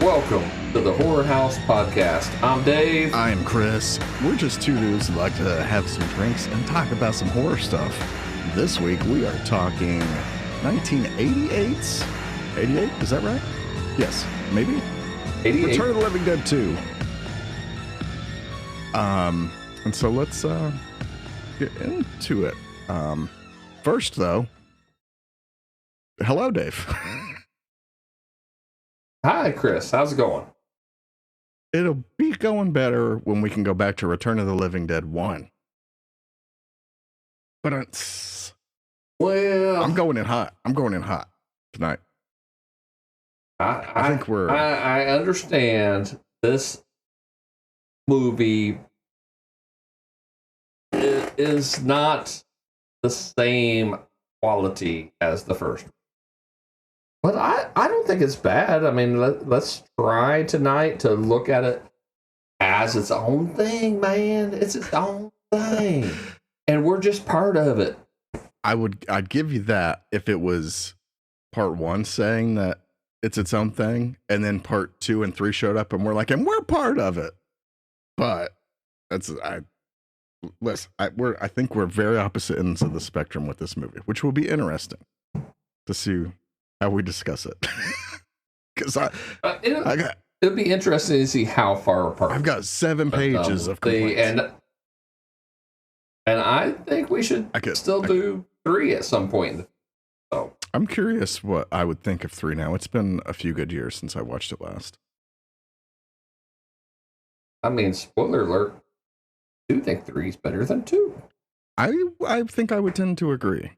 Welcome to the Horror House Podcast. I'm Dave. I'm Chris. We're just two dudes who like to have some drinks and talk about some horror stuff. This week we are talking 1988's 88, is that right? Yes, maybe? 88. Return of the Living Dead 2. And so let's get into it. First though, hello Dave. Hi, Chris. How's it going? It'll be going better when we can go back to Return of the Living Dead 1. But I'm going in hot. I'm going in hot tonight. I think we're... I understand this movie is not the same quality as the first. But I don't think it's bad. I mean, let's try tonight to look at it as its own thing, man. It's its own thing. And we're just part of it. I'd give you that if it was part one saying that it's its own thing, and then part 2 and 3 showed up and we're like, and we're part of it. But I think we're very opposite ends of the spectrum with this movie, which will be interesting to see how we discuss it. Because it'll be interesting to see how far apart. I've got 7 pages of complaints. And I think we should still do 3 at some point. So I'm curious what I would think of 3 now. It's been a few good years since I watched it last. I mean, spoiler alert, I do think 3 is better than 2. I think I would tend to agree.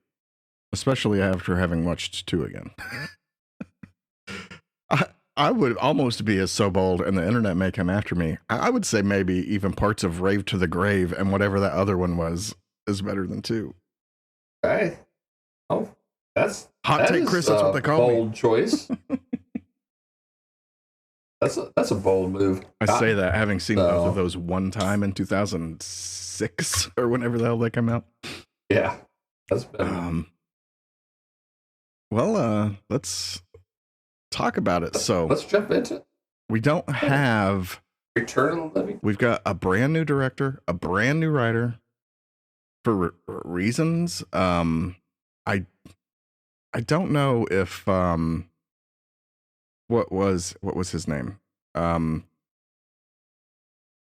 Especially after having watched 2 again. I would almost be so bold, and the internet may come after me. I would say maybe even parts of Rave to the Grave and whatever that other one was is better than 2. Okay. Oh, that's hot take, Chris. That's what they call me. Bold choice. That's a bold move. I say that having seen both of those one time in 2006 or whenever the hell they come out. Yeah, that's been. Well, let's talk about it. So let's jump into it. We don't have Return of the Living. We've got a brand new director, a brand new writer for reasons. I don't know if what was his name? Ken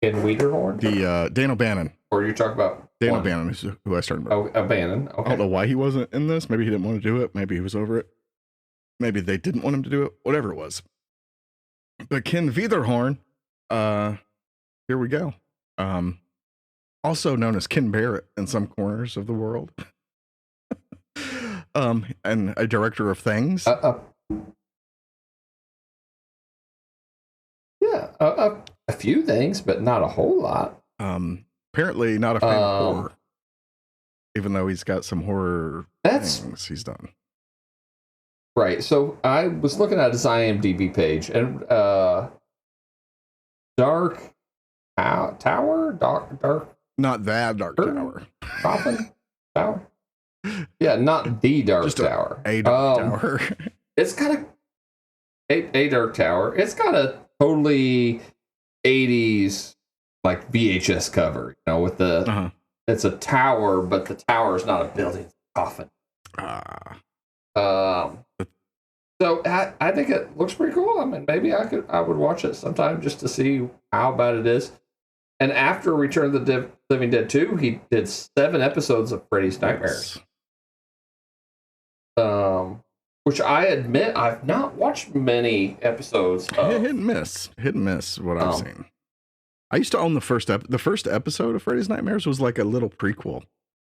Wiederhorn? The Dan O'Bannon. Or you're talking about Dan O'Bannon, who I started with. Oh, O'Bannon. Okay. I don't know why he wasn't in this. Maybe he didn't want to do it. Maybe he was over it. Maybe they didn't want him to do it. Whatever it was. But Ken Wiederhorn, here we go. Also known as Ken Barrett in some corners of the world. And a director of things. A few things, but not a whole lot. Apparently not a fan of horror. Even though he's got some horror things he's done. Right. So I was looking at his IMDb page, and Dark Tower? Dark Not that Dark Tower. Coffin? Tower? Yeah, not the Dark Tower. A Dark Tower. It's got a Dark Tower. It's got a totally 80s like VHS cover, with the it's a tower, but the tower is not a building, it's a coffin. So I think it looks pretty cool. I mean, maybe I would watch it sometime just to see how bad it is. And after Return of the Living Dead 2, he did 7 episodes of Freddy's Nightmares. Which I admit I've not watched many episodes of. Hit and miss what I've seen. I used to own the first episode of Freddy's Nightmares was like a little prequel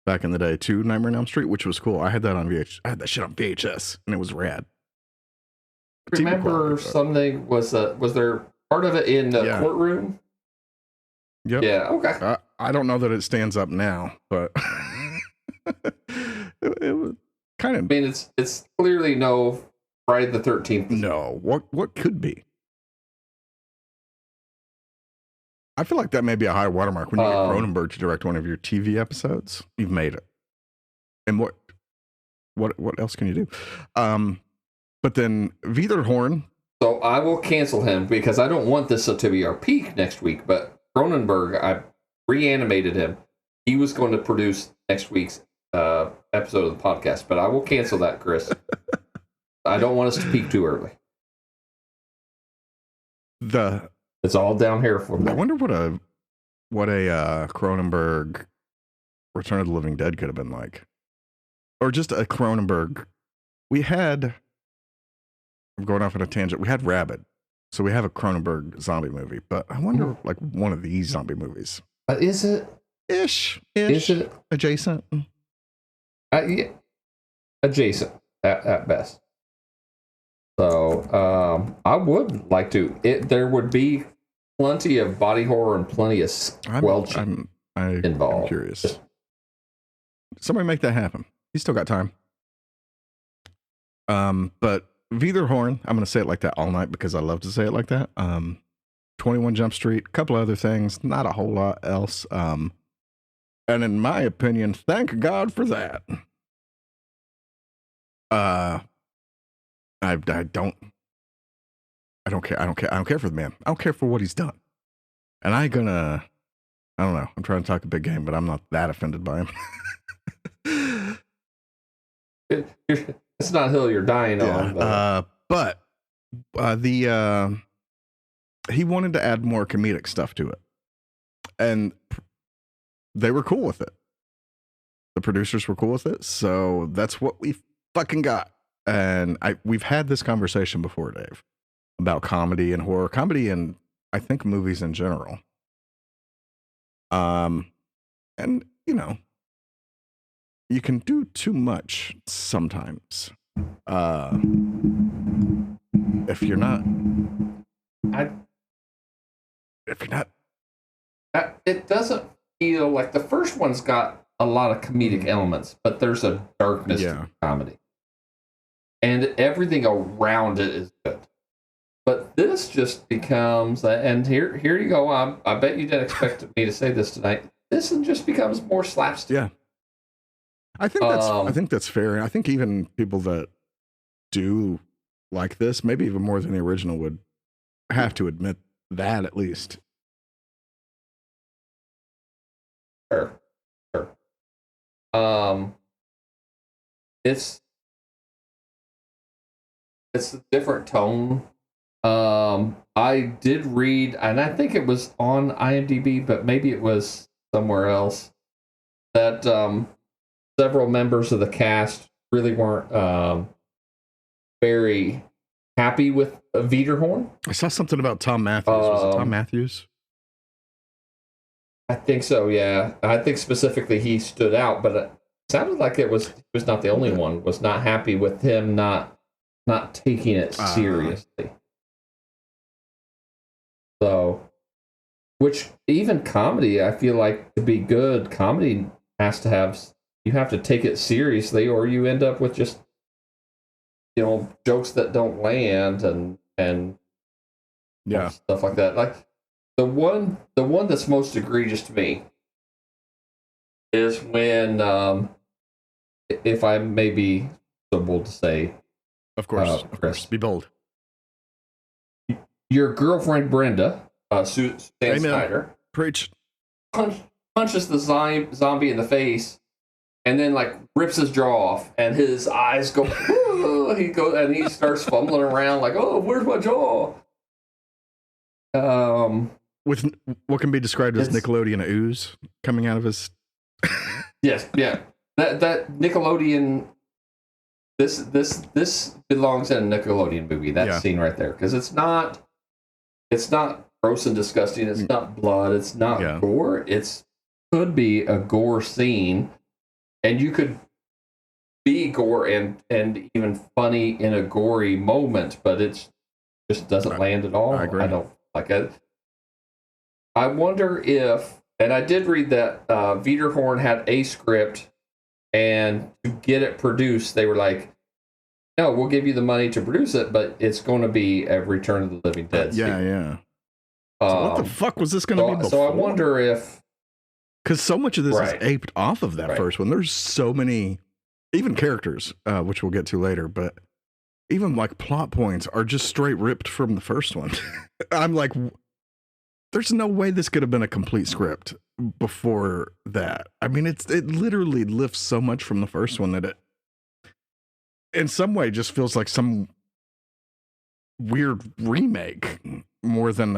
back in the day to Nightmare on Elm Street, which was cool. I had that on VHS. I had that shit on VHS, and it was rad. Remember something was there part of it in the courtroom? Yep. Yeah. Okay. I don't know that it stands up now, but it was kind of. I mean, it's clearly no Friday the 13th. No. What could be? I feel like that may be a high watermark when you get Cronenberg to direct one of your TV episodes. You've made it. And what else can you do? But then Wiederhorn So I will cancel him because I don't want this to be our peak next week. But Cronenberg, I reanimated him. He was going to produce next week's episode of the podcast, but I will cancel that, Chris. I don't want us to peak too early. It's all down here for me. I wonder what a Cronenberg Return of the Living Dead could have been like, or just a Cronenberg. I'm going off on a tangent. We had Rabid, so we have a Cronenberg zombie movie, but I wonder like one of these zombie movies. Is it ish? Is it adjacent? Yeah, adjacent at best. So I would like to. There would be plenty of body horror and plenty of squelching involved. I'm curious. Somebody make that happen. You still got time. But Wiederhorn, I'm going to say it like that all night because I love to say it like that. 21 Jump Street, a couple other things, not a whole lot else. And in my opinion, thank God for that. I don't care. I don't care for the man. I don't care for what he's done. And I don't know. I'm trying to talk a big game, but I'm not that offended by him. It's not a hill you're dying on. But he wanted to add more comedic stuff to it, and they were cool with it. The producers were cool with it, so that's what we fucking got. And we've had this conversation before, Dave, about comedy and horror, comedy and I think movies in general. And you know, you can do too much sometimes. If you're not, it doesn't feel like the first one's got a lot of comedic elements, but there's a darkness to comedy, and everything around it is good. But this just becomes, and here you go. I bet you didn't expect me to say this tonight. This just becomes more slapstick. Yeah, I think that's fair. I think even people that do like this, maybe even more than the original, would have to admit that at least. Sure. It's a different tone. I did read, and I think it was on IMDb, but maybe it was somewhere else, that several members of the cast really weren't very happy with Wiederhorn. I saw something about Tom Matthews. Was it Tom Matthews? I think so, yeah. I think specifically he stood out, but it sounded like he was not the only one, was not happy with him not taking it seriously. So, which even comedy, I feel like to be good, comedy has to have, you have to take it seriously, or you end up with just, jokes that don't land and stuff like that. Like the one that's most egregious to me is when, if I may be so bold to say, of course, be bold. Your girlfriend Brenda, Suzanne Snyder, preach, punches the zombie in the face, and then like rips his jaw off, and his eyes go. He goes and he starts fumbling around like, "Oh, where's my jaw?" With what can be described as Nickelodeon ooze coming out of his. Yes, yeah. That Nickelodeon. This belongs in a Nickelodeon movie. That scene right there, because it's not gross and disgusting. It's not blood. It's not gore. It's could be a gore scene, and you could be gore and even funny in a gory moment, but it just doesn't land at all. I agree. I don't like it. I wonder if, and I did read that Wiederhorn had a script, and to get it produced, they were like, "No, we'll give you the money to produce it, but it's going to be a Return of the Living Dead." Yeah. So what the fuck was this going to be before? So I wonder if, because so much of this is aped off of that first one. There's so many, even characters, which we'll get to later, but even like plot points are just straight ripped from the first one. I'm like, there's no way this could have been a complete script before that. I mean, it literally lifts so much from the first one that it, in some way, just feels like some weird remake more than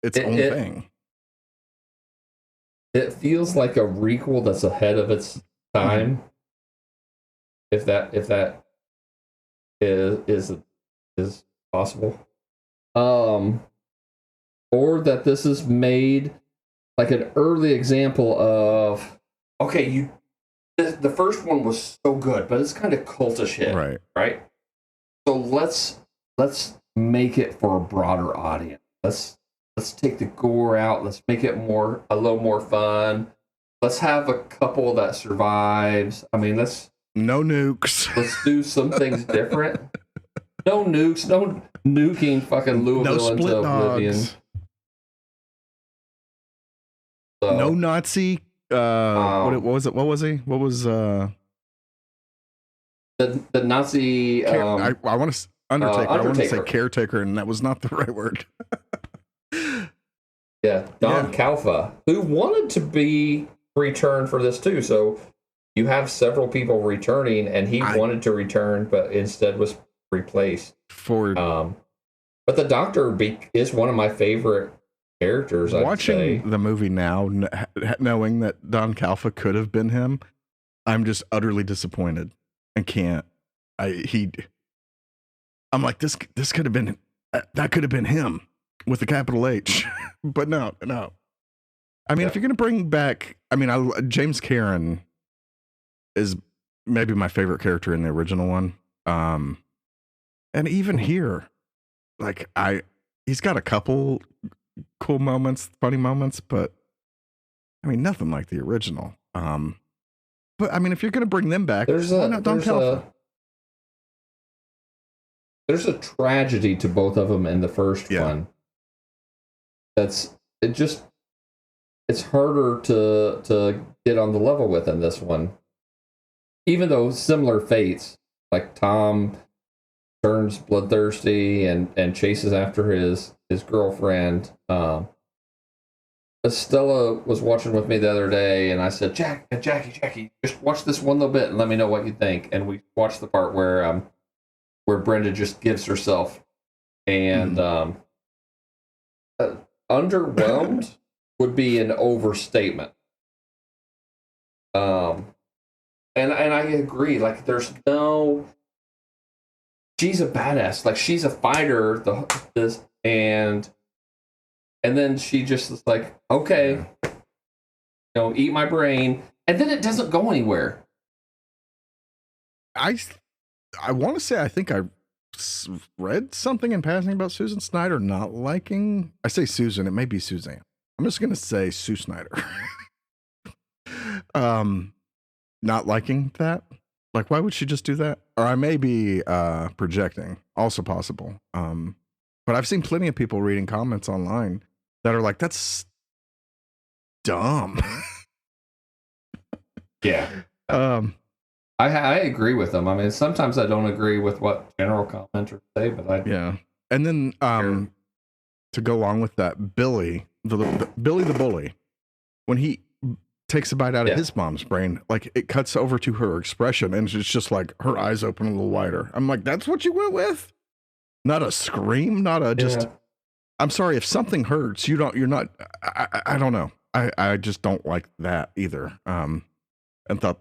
its own thing. It feels like a requel that's ahead of its time. If that is possible. Or that this is made like an early example of, okay, the first one was so good, but it's kind of cultish hit, right? So let's make it for a broader audience. Let's take the gore out. Let's make it a little more fun. Let's have a couple that survives. I mean, no nukes. Let's do some things different. No nukes. No nuking fucking Louisville into oblivion. So, no Nazi. What was it? What was he? What was the Nazi? I want to Undertaker. I want to say caretaker, and that was not the right word. Yeah, Don Calfa, who wanted to be returned for this too. So you have several people returning, and he wanted to return, but instead was replaced. But the Doctor is one of my favorite characters. Watching the movie now, knowing that Don Calfa could have been him, I'm just utterly disappointed and can't. I'm like, this could have been, that could have been him with a capital H. But no. I mean, if you're going to bring back, I mean, James Karen is maybe my favorite character in the original one. And even here, like he's got a couple cool moments, funny moments, but I mean, nothing like the original. But I mean, if you're going to bring them back, why not Don Calfa? There's a tragedy to both of them in the first one. It's harder to get on the level with in this one. Even though similar fates, like Tom turns bloodthirsty and chases after his girlfriend. Stella was watching with me the other day, and I said, Jackie, just watch this one little bit and let me know what you think. And we watched the part where Brenda just gives herself, and underwhelmed would be an overstatement. And I agree. Like, she's a badass. Like, she's a fighter. And then she just is like, okay, eat my brain, and then it doesn't go anywhere. I want to say I think I read something in passing about Susan Snyder not liking. I say Susan, it may be Suzanne. I'm just gonna say Sue Snyder. Not liking that. Like, why would she just do that? Or I may be projecting. Also possible. But I've seen plenty of people reading comments online that are like, "That's dumb." Yeah. I agree with them. I mean, sometimes I don't agree with what general commenters say, but And then to go along with that, Billy the bully, when he takes a bite out of his mom's brain, like, it cuts over to her expression, and it's just like her eyes open a little wider. I'm like, that's what you went with? Not a scream, not a just. I'm sorry, if something hurts, you're not. I don't know. I just don't like that either. And thought,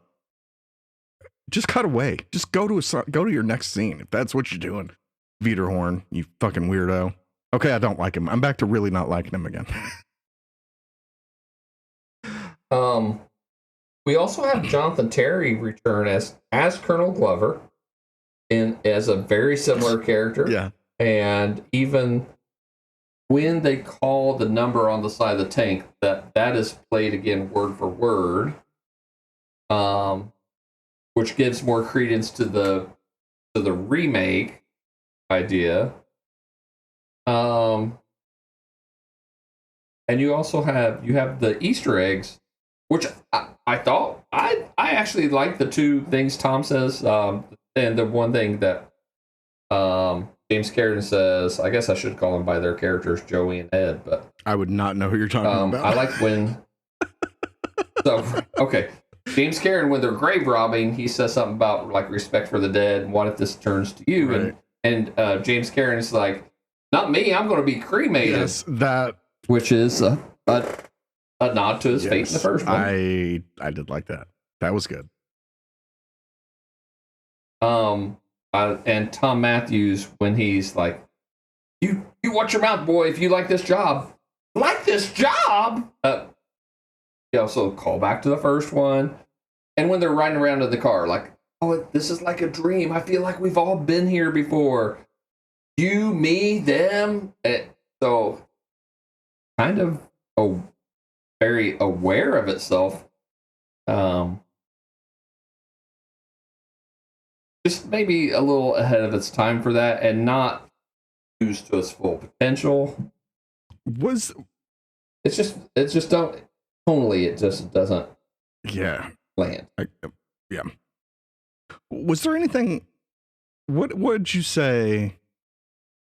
just cut away. Just go to your next scene if that's what you're doing. Wiederhorn, you fucking weirdo. Okay, I don't like him. I'm back to really not liking him again. We also have Jonathan Terry return as Colonel Glover as a very similar character. Yeah. And even when they call the number on the side of the tank, that is played again word for word. Which gives more credence to the remake idea. And you also have the Easter eggs, which I thought I actually like the two things Tom says. And the one thing that James Carradine says, I guess I should call them by their characters, Joey and Ed, but I would not know who you're talking about. I like when. So, okay. James Carradine, when they're grave robbing, he says something about like respect for the dead. And what if this turns to you? Right. And James Carradine is like, not me. I'm going to be cremated. Yes, that, which is a nod to his fate in the first one. I did like that. That was good. And Tom Matthews, when he's like, you watch your mouth, boy. If you like this job, You also call back to the first one. And when they're riding around in the car, like, oh, this is like a dream. I feel like we've all been here before. You, me, them. So kind of very aware of itself. Just maybe a little ahead of its time for that and not used to its full potential. It's just don't tonally it just doesn't land. Yeah. Was there anything what would you say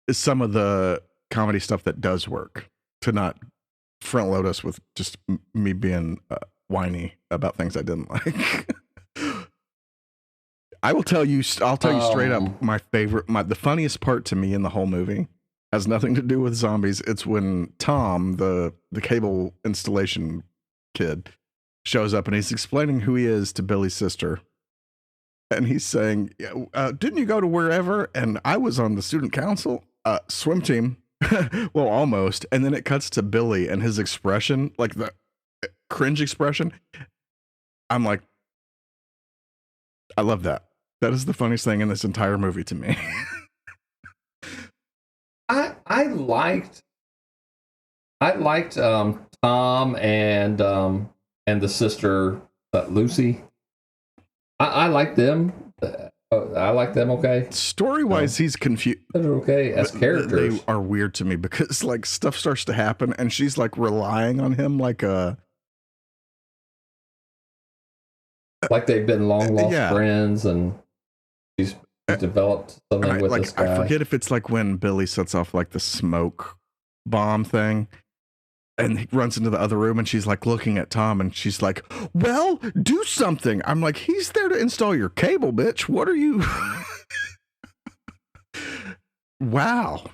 is some of the comedy stuff that does work to not front load us with just me being whiny about things I didn't like? I'll tell you straight up, the funniest part to me in the whole movie has nothing to do with zombies. It's when Tom, the cable installation kid, shows up and he's explaining who he is to Billy's sister. And he's saying, didn't you go to wherever? And I was on the student council, swim team. Well, almost. And then it cuts to Billy and his expression, like the cringe expression. I'm like, I love that. That is the funniest thing in this entire movie to me. I liked Tom and the sister Lucy. I like them. I like them. Okay. Story wise, he's confused. They're okay as characters. They are weird to me because like stuff starts to happen and she's like relying on him like they've been long lost friends and she's developed something with this guy. I forget if it's like when Billy sets off like the smoke bomb thing and he runs into the other room and she's like looking at Tom and she's like, well, do something. I'm like, he's there to install your cable, bitch. What are you? Wow.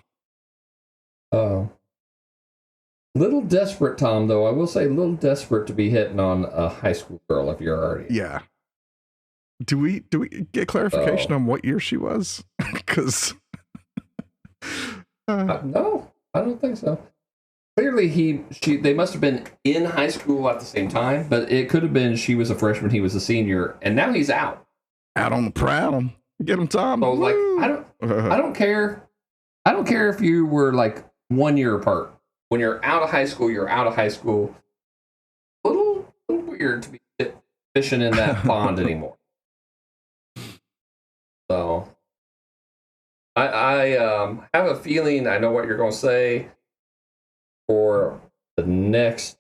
Little desperate, Tom, though. I will say a little desperate to be hitting on a high school girl if you're already. Yeah. Do we get clarification on what year she was? Because no, I don't think so. Clearly, they must have been in high school at the same time, but it could have been she was a freshman, he was a senior, and now he's out on the prowl. Get him, Tom. So, like, I don't care. I don't care if you were like 1 year apart. When you're out of high school, you're out of high school. A little weird to be fishing in that pond anymore. So, I have a feeling I know what you're going to say. For the next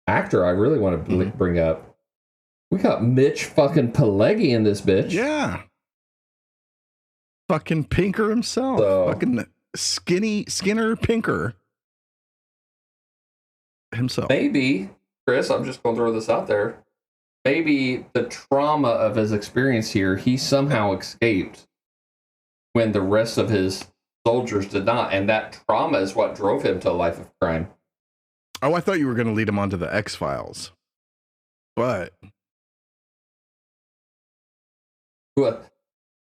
actor I really want to bring up, we got Mitch fucking Pileggi in this bitch. Yeah. Fucking Pinker himself. Fucking Skinner Pinker himself. Maybe, Chris, I'm just going to throw this out there. Maybe the trauma of his experience here, he somehow escaped when the rest of his soldiers did not, and that trauma is what drove him to a life of crime. Oh, I thought you were going to lead him on to the X-Files. But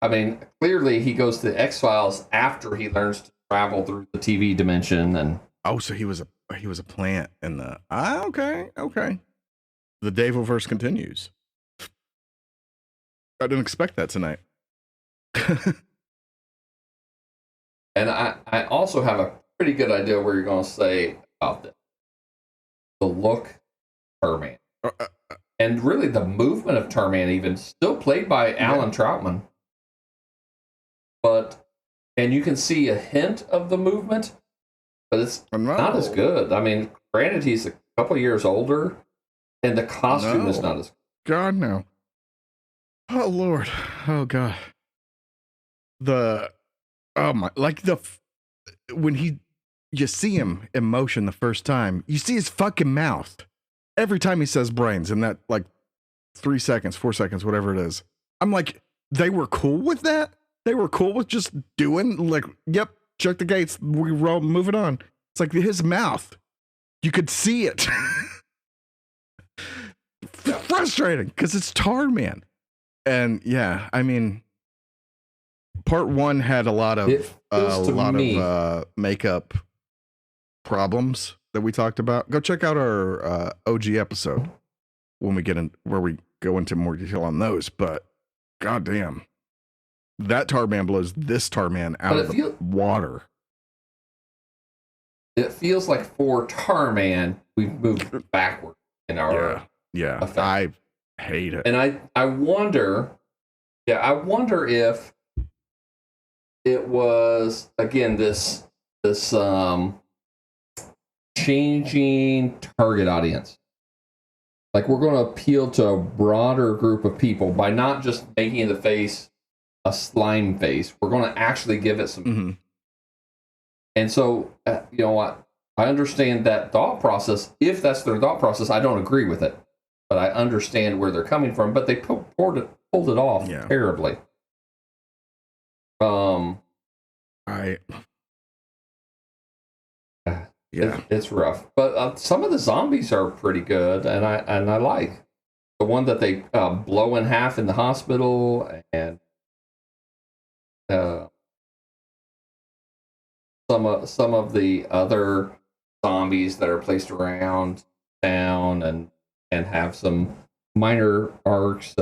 I mean, clearly he goes to the X-Files after he learns to travel through the TV dimension, and so he was a plant in the okay. The Davoverse continues. I didn't expect that tonight. And I also have a pretty good idea where you're going to say about this. The look of Terman. And really the movement of Terman even, still played by Alan Troutman. And you can see a hint of the movement, but it's not as good. I mean, granted, he's a couple years older, and the costume is not as good. God, no. Oh, Lord. Oh, God. Oh my! Like when you see him in motion the first time, you see his fucking mouth every time he says brains in that like 3 seconds, 4 seconds, whatever it is. I'm like, they were cool with that. They were cool with just doing like, yep, check the gates, we roll, moving on. It's like his mouth, you could see it. Frustrating because it's Tarman. And yeah, I mean, part one had a lot of makeup problems that we talked about. Go check out our OG episode when we get in, where we go into more detail on those. But goddamn, that Tarman blows this Tarman out of the water. It feels like for Tarman, we've moved backward in our effect. I hate it. And I wonder if it was again this changing target audience. Like we're going to appeal to a broader group of people by not just making the face a slime face. We're going to actually give it some. Mm-hmm. And so, you know what? I understand that thought process. If that's their thought process, I don't agree with it, but I understand where they're coming from. But they pulled it off terribly. It's rough, but some of the zombies are pretty good, and I like the one that they blow in half in the hospital, and some of the other zombies that are placed around town and have some minor arcs.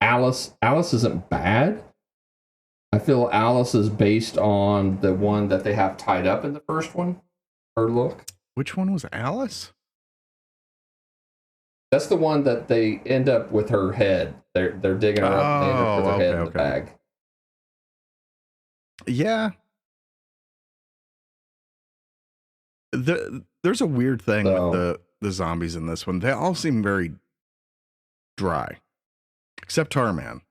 Alice isn't bad. I feel Alice is based on the one that they have tied up in the first one. Her look. Which one was Alice? That's the one that they end up with her head. They're digging her up and they end up with her head in the bag. Yeah. There's a weird thing with the zombies in this one. They all seem very dry. Except Tarman.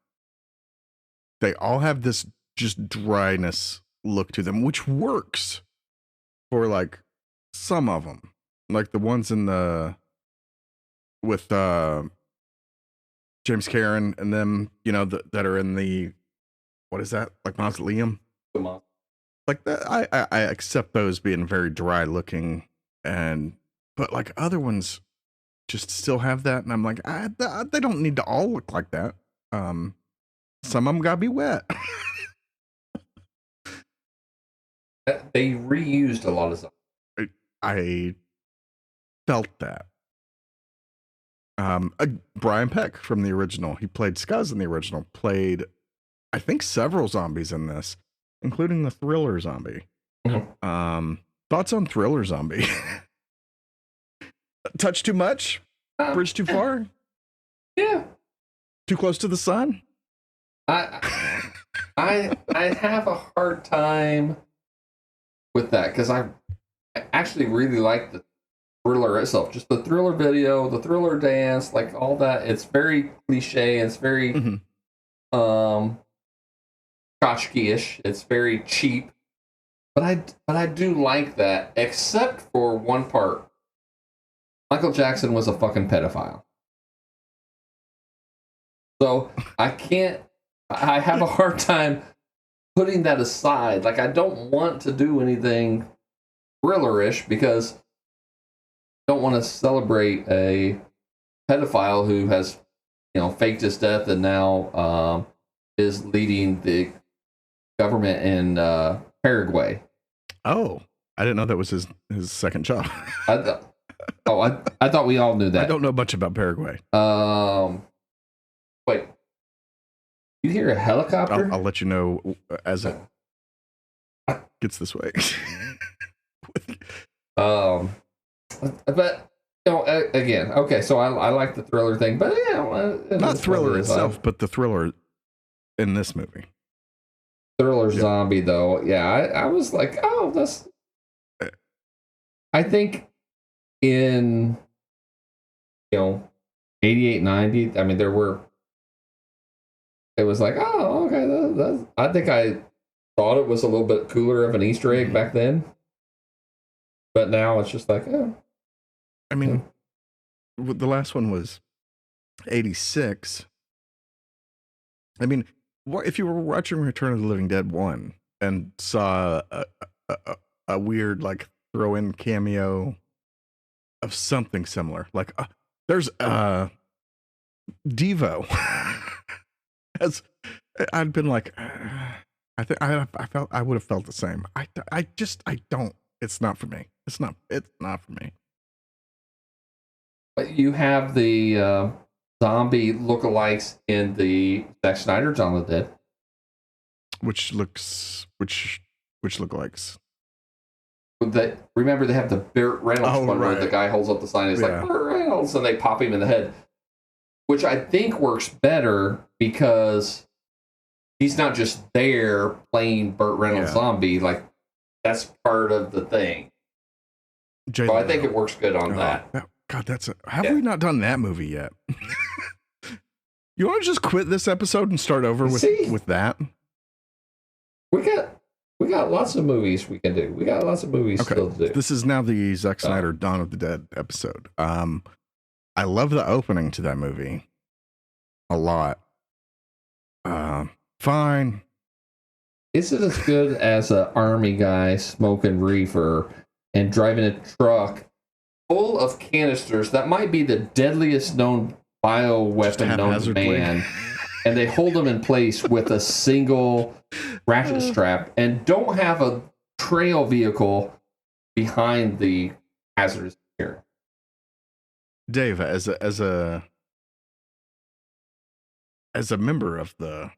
They all have this just dryness look to them, which works for like some of them. Like the ones in with James Karen and them, that are in the, what is that? Like mausoleum? Like that, I accept those being very dry looking, but like other ones just still have that, and I'm like, they don't need to all look like that. Some of them gotta be wet. They reused a lot of stuff. I felt that. Brian Peck from the original, he played Scuzz in the original, played, I think, several zombies in this, including the Thriller zombie. Mm-hmm. Thoughts on Thriller zombie? Touch too much? Bridge too far? Yeah. Too close to the sun? I have a hard time with that because I actually really like the Thriller itself, just the Thriller video, the Thriller dance, like all that. It's very cliche. It's very tchotchke-ish. It's very cheap, but I do like that, except for one part. Michael Jackson was a fucking pedophile, so I have a hard time putting that aside. Like, I don't want to do anything thriller-ish because I don't want to celebrate a pedophile who has, faked his death and now is leading the government in Paraguay. Oh, I didn't know that was his second job. I thought we all knew that. I don't know much about Paraguay. Wait. You hear a helicopter? I'll let you know as it gets this way. But again, okay. So I like the Thriller thing, but not Thriller itself, but the Thriller in this movie. Thriller zombie, though. Yeah, I was like, oh, that's. I think in 88, 90. I mean, it was like, oh, Okay, I think I thought it was a little bit cooler of an Easter egg back then, but now it's just like, oh. I mean, the last one was 86. I mean, what if you were watching Return of the Living Dead 1 and saw a weird like throw-in cameo of something similar, like there's Devo, as I'd been like, I think I felt I would have felt the same. I don't. It's not for me. It's not for me. But you have the zombie lookalikes in the Zack Snyder Dawn of the Dead. Which lookalikes? Remember, they have the Burt Reynolds one where the guy holds up the sign and it's like, Burt Reynolds, and they pop him in the head. Which I think works better because he's not just there playing Burt Reynolds zombie. Like, that's part of the thing. So I think it works good on that. God, have we not done that movie yet? You want to just quit this episode and start over with that? We got lots of movies we can do. We got lots of movies still to do. This is now the Zack Snyder Dawn of the Dead episode. I love the opening to that movie a lot. Fine. Is it as good as an army guy smoking reefer and driving a truck full of canisters that might be the deadliest known bioweapon known to man, and they hold them in place with a single ratchet strap and don't have a trail vehicle behind the hazardous material? Dave, as a member of the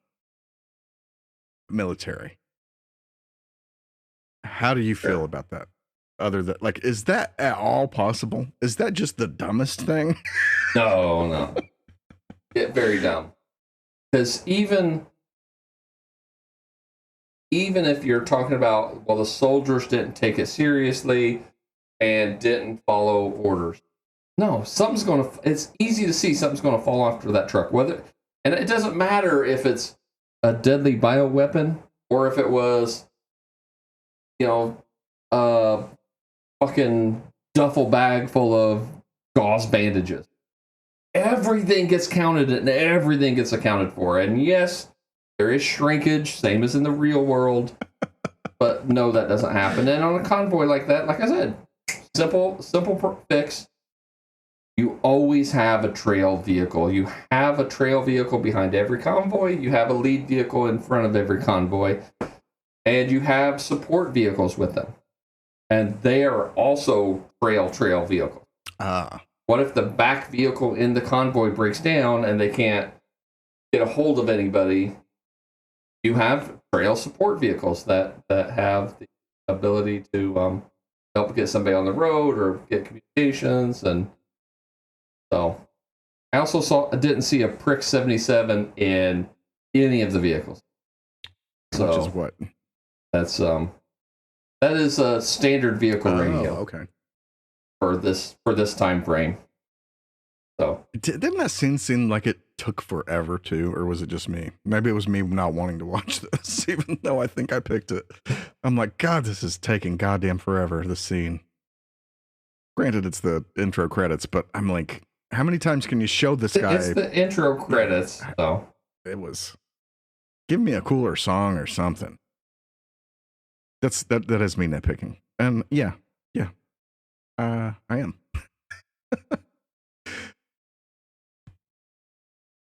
military, how do you feel about that? Other than, like, is that at all possible? Is that just the dumbest thing? No. Very dumb. Because even if you're talking about, well, the soldiers didn't take it seriously and didn't follow orders. No, it's easy to see something's going to fall after that truck. And it doesn't matter if it's a deadly bioweapon or if it was, a fucking duffel bag full of gauze bandages. Everything gets counted and everything gets accounted for. And yes, there is shrinkage, same as in the real world. But no, that doesn't happen. And on a convoy like that, like I said, simple fix. You always have a trail vehicle. You have a trail vehicle behind every convoy. You have a lead vehicle in front of every convoy. And you have support vehicles with them. And they are also trail vehicles. What if the back vehicle in the convoy breaks down and they can't get a hold of anybody? You have trail support vehicles that have the ability to help get somebody on the road or get communications. And so I also didn't see a Prick 77 in any of the vehicles. So which is what? That is a standard vehicle radio. Okay. For this time frame. So didn't that scene seem like it took forever too, or was it just me? Maybe it was me not wanting to watch this, even though I think I picked it. I'm like, God, this is taking goddamn forever, this scene. Granted, it's the intro credits, but I'm like, how many times can you show this guy? It's the intro credits, though. It was, give me a cooler song or something. That is me nitpicking. And yeah. I am.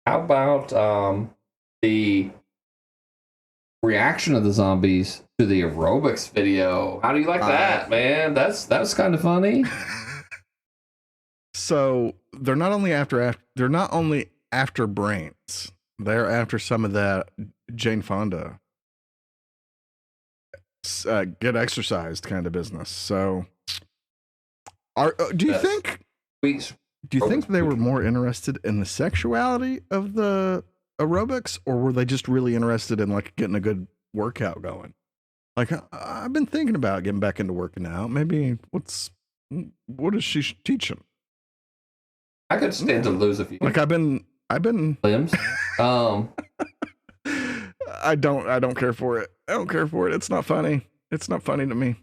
How about the reaction of the zombies to the aerobics video? How do you like that, man? That was kind of funny. So they're not only after brains, they're after some of that Jane Fonda get exercised kind of business. So do you think they were more interested in the sexuality of the aerobics, or were they just really interested in like getting a good workout going? Like, I've been thinking about getting back into working out. Maybe what does she teach them? I could stand to lose a few. Like I've been limbs. I don't care for it. I don't care for it. It's not funny. It's not funny to me.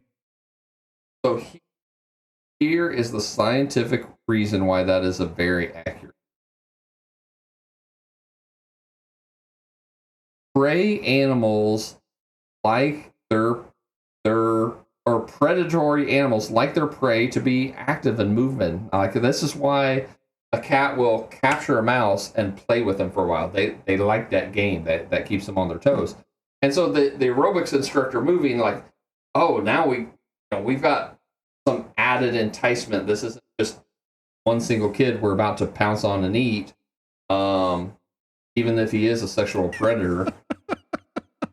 So here is the scientific reason why that is a very accurate. Prey animals like their or predatory animals like their prey to be active and movement. Like this is why a cat will capture a mouse and play with them for a while. They like that game that keeps them on their toes. And so the aerobics instructor moving like, oh, now we've got some added enticement. This isn't just one single kid we're about to pounce on and eat. Even if he is a sexual predator.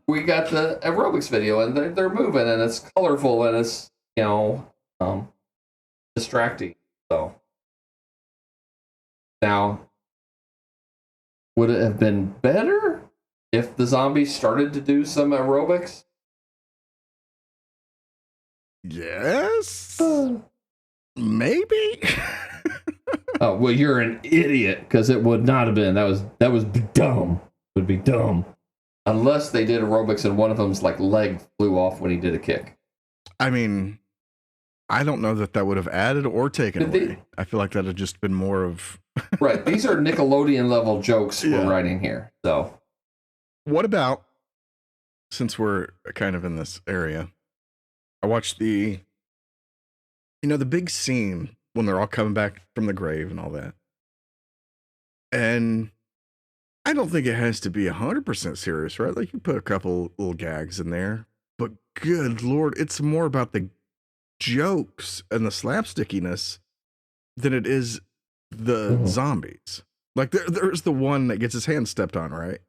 We got the aerobics video and they're moving and it's colorful and it's, distracting. So now, would it have been better if the zombies started to do some aerobics? Yes. Maybe. Oh, well, you're an idiot because it would not have been. That was dumb. It would be dumb. Unless they did aerobics and one of them's like leg flew off when he did a kick. I mean, I don't know that would have added or taken away. I feel like that had just been more of... Right. These are Nickelodeon level jokes we're writing here. So, what about, since we're kind of in this area, I watched the big scene when they're all coming back from the grave and all that. And I don't think it has to be 100% serious, right? Like you put a couple little gags in there, but good Lord, it's more about the jokes and the slapstickiness than it is the zombies. Like there's the one that gets his hand stepped on, right?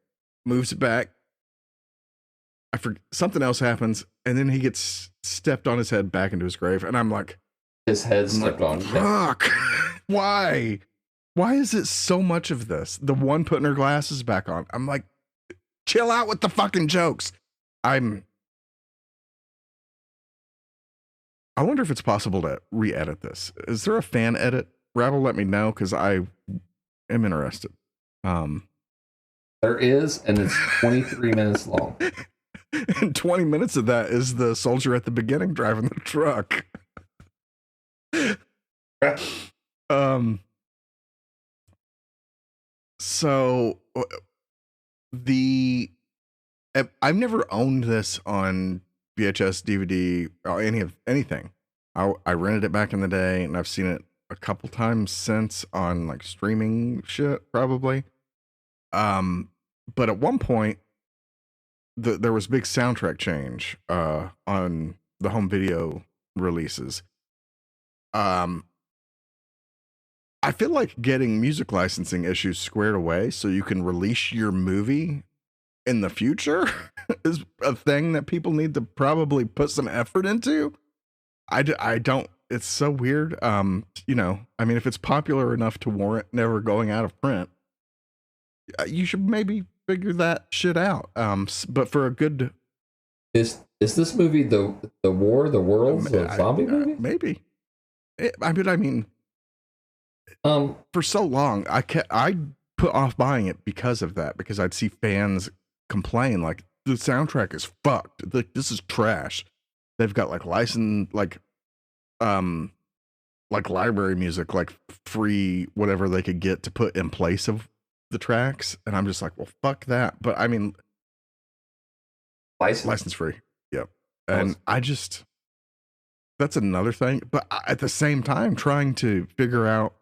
Moves it back. I forget, something else happens, and then he gets stepped on his head back into his grave, and I'm like, his head stepped on. Fuck! Why? Why is it so much of this? The one putting her glasses back on. I'm like, chill out with the fucking jokes. I wonder if it's possible to re-edit this. Is there a fan edit? Rabble, let me know because I am interested. There is, and it's 23 minutes long. And 20 minutes of that is the soldier at the beginning driving the truck. So I've never owned this on VHS, DVD, or anything. I rented it back in the day, and I've seen it a couple times since on like streaming shit, probably. But at one point, there was big soundtrack change on the home video releases. I feel like getting music licensing issues squared away so you can release your movie in the future is a thing that people need to probably put some effort into. I don't, it's so weird. I mean, if it's popular enough to warrant never going out of print, you should maybe figure that shit out. But for a good... Is this movie the War of the Worlds, a zombie movie? Maybe. I mean, for so long, I put off buying it because of that, because I'd see fans complain like the soundtrack is fucked. Like this is trash. They've got like licensed like library music, like free whatever they could get to put in place of the tracks, and I'm just like, well, fuck that. But I mean, license free, yep. And that's another thing. But at the same time, trying to figure out,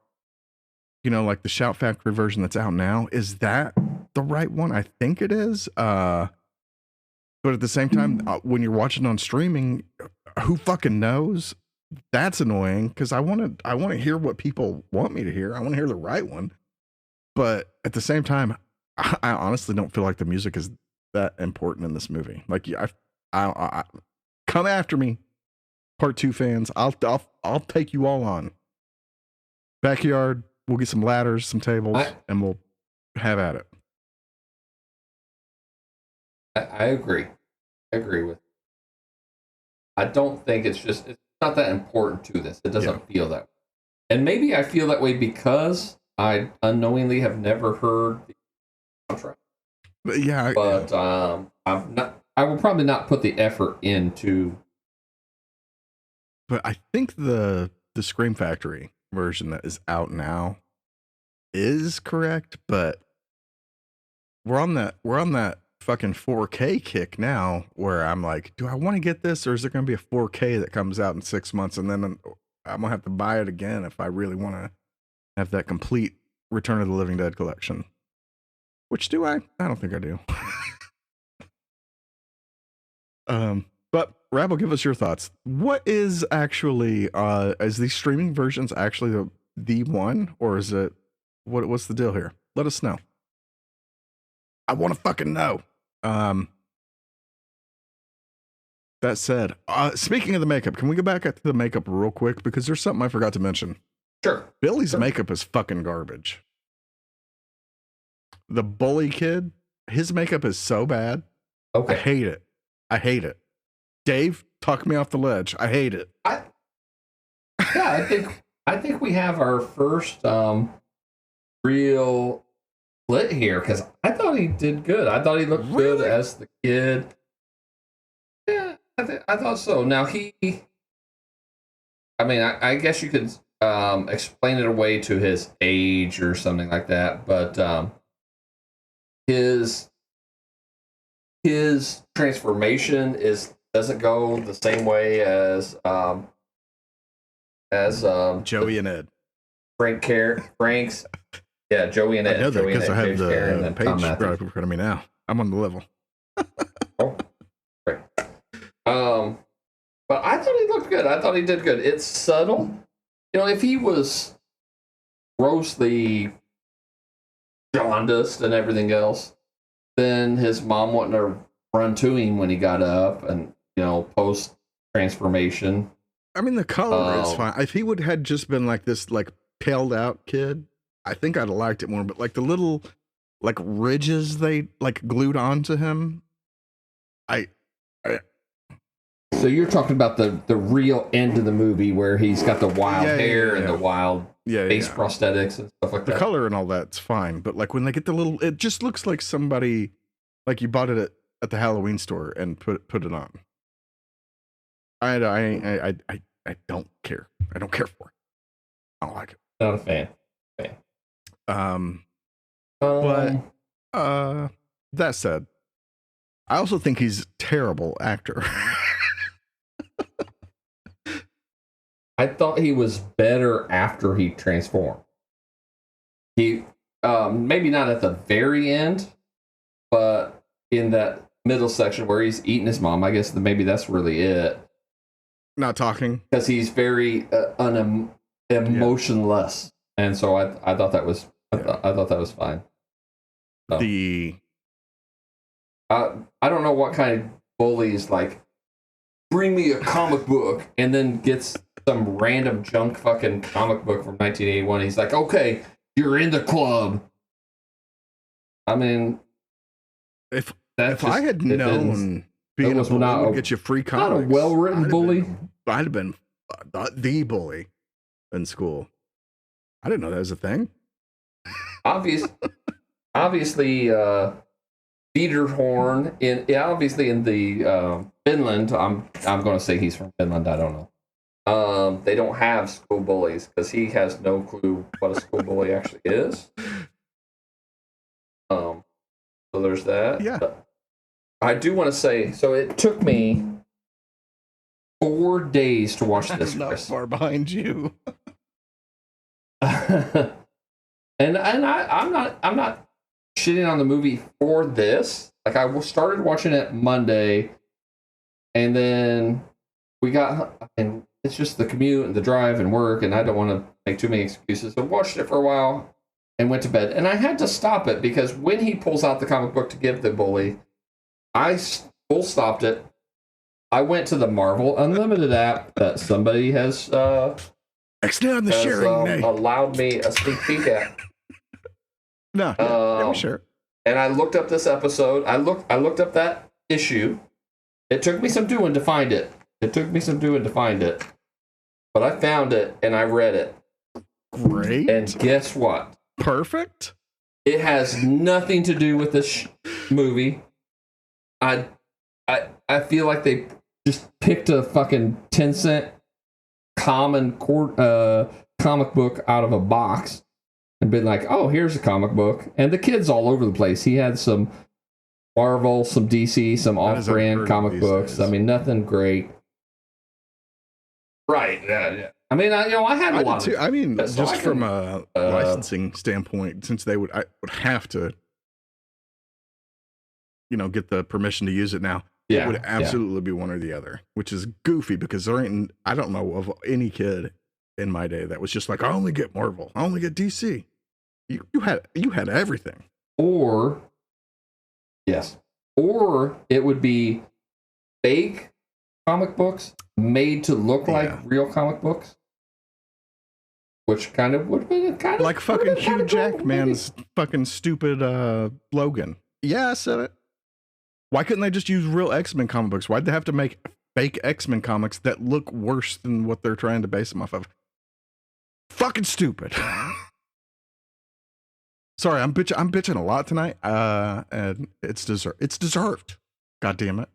like the Shout Factory version that's out now, is that the right one? I think it is. But at the same time, when you're watching on streaming, who fucking knows? That's annoying because I want to hear what people want me to hear. I want to hear the right one. But at the same time, I honestly don't feel like the music is that important in this movie. Like, I come after me, Part 2 fans. I'll take you all on. Backyard. We'll get some ladders, some tables, and we'll have at it. I agree. I agree with you. I don't think it's not that important to this. It doesn't feel that way. And maybe I feel that way because I unknowingly have never heard the soundtrack. But yeah, But I'm not. I will probably not put the effort into. but I think the Scream Factory version that is out now is correct, but we're on that fucking 4K kick now where I'm like, do I want to get this, or is there going to be a 4K that comes out in 6 months and then I'm going to have to buy it again if I really want to have that complete Return of the Living Dead collection? Which do I? I don't think I do. But Rabble, give us your thoughts. What is actually is these streaming versions actually the one, or is it what's the deal here? Let us know. I want to fucking know. That said, speaking of the makeup, can we go back to the makeup real quick, because there's something I forgot to mention. Sure. Billy's makeup is fucking garbage. The bully kid, his makeup is so bad. Okay. I hate it. Dave, talk me off the ledge. I hate it. I think we have our first real split here, because I thought he did good. I thought he looked good as the kid. Yeah, I thought so. Now I guess you could explain it away to his age or something like that, but his transformation doesn't go the same way as Joey and Ed. Frank's. Yeah, Joey and Ed. I know that because I have the page right in front of me now. I'm on the level. Oh, great. But I thought he looked good. I thought he did good. It's subtle. You know, if he was grossly jaundiced and everything else, then his mom wouldn't have run to him when he got up and, post transformation. I mean, the color is fine. If he had just been like this, like paled out kid, I think I'd have liked it more. But like the little, like ridges they like glued onto him, So you're talking about the real end of the movie where he's got the wild hair and the wild face prosthetics and stuff like that. The color and all that's fine, but like when they get the little, it just looks like somebody, like you bought it at the Halloween store and put it on. I don't care. I don't care for it. I don't like it. Not a fan. But that said, I also think he's a terrible actor. I thought he was better after he transformed. He maybe not at the very end, but in that middle section where he's eating his mom, I guess maybe that's really it. Not talking, because he's very emotionless, and so I thought that was I thought that was fine. No. I don't know what kind of bullies like bring me a comic book and then gets some random junk fucking comic book from 1981. He's like, okay, you're in the club. I mean, if I had known being a bully would get you free comics, not a well-written bully. I'd have been the bully in school. I didn't know that was a thing. Obviously, Wiederhorn obviously in the Finland. I'm going to say he's from Finland. I don't know. They don't have school bullies because he has no clue what a school bully actually is. So there's that. Yeah. I do want to say, so it took me 4 days to watch this. I'm not far behind you. and I'm not shitting on the movie for this. Like I started watching it Monday, and then and it's just the commute and the drive and work, and I don't want to make too many excuses. So watched it for a while and went to bed. And I had to stop it because when he pulls out the comic book to give the bully, I full stopped it. I went to the Marvel Unlimited app that somebody has extend the sharing allowed me a sneak peek at. No, sure. And I looked up this episode. I looked up that issue. It took me some doing to find it. But I found it and I read it. Great. And guess what? Perfect. It has nothing to do with this. movie. I feel like they just picked a fucking 10-cent common comic book out of a box and been like, oh, here's a comic book. And the kid's all over the place. He had some Marvel, some DC, some off-brand comic books. I mean, nothing great. Right. Yeah. I mean, I had a lot too. I mean, just from a licensing standpoint, since I would have to, get the permission to use it now. Yeah, it would absolutely be one or the other, which is goofy because I don't know of any kid in my day that was just like, I only get Marvel, I only get DC. You had everything. Or it would be fake comic books made to look like real comic books, which kind of would have been like fucking Hugh Jackman's fucking stupid Logan. Yeah, I said it. Why couldn't they just use real X-Men comic books? Why'd they have to make fake X-Men comics that look worse than what they're trying to base them off of? Fucking stupid. Sorry, I'm bitching a lot tonight. And it's deserved. God damn it.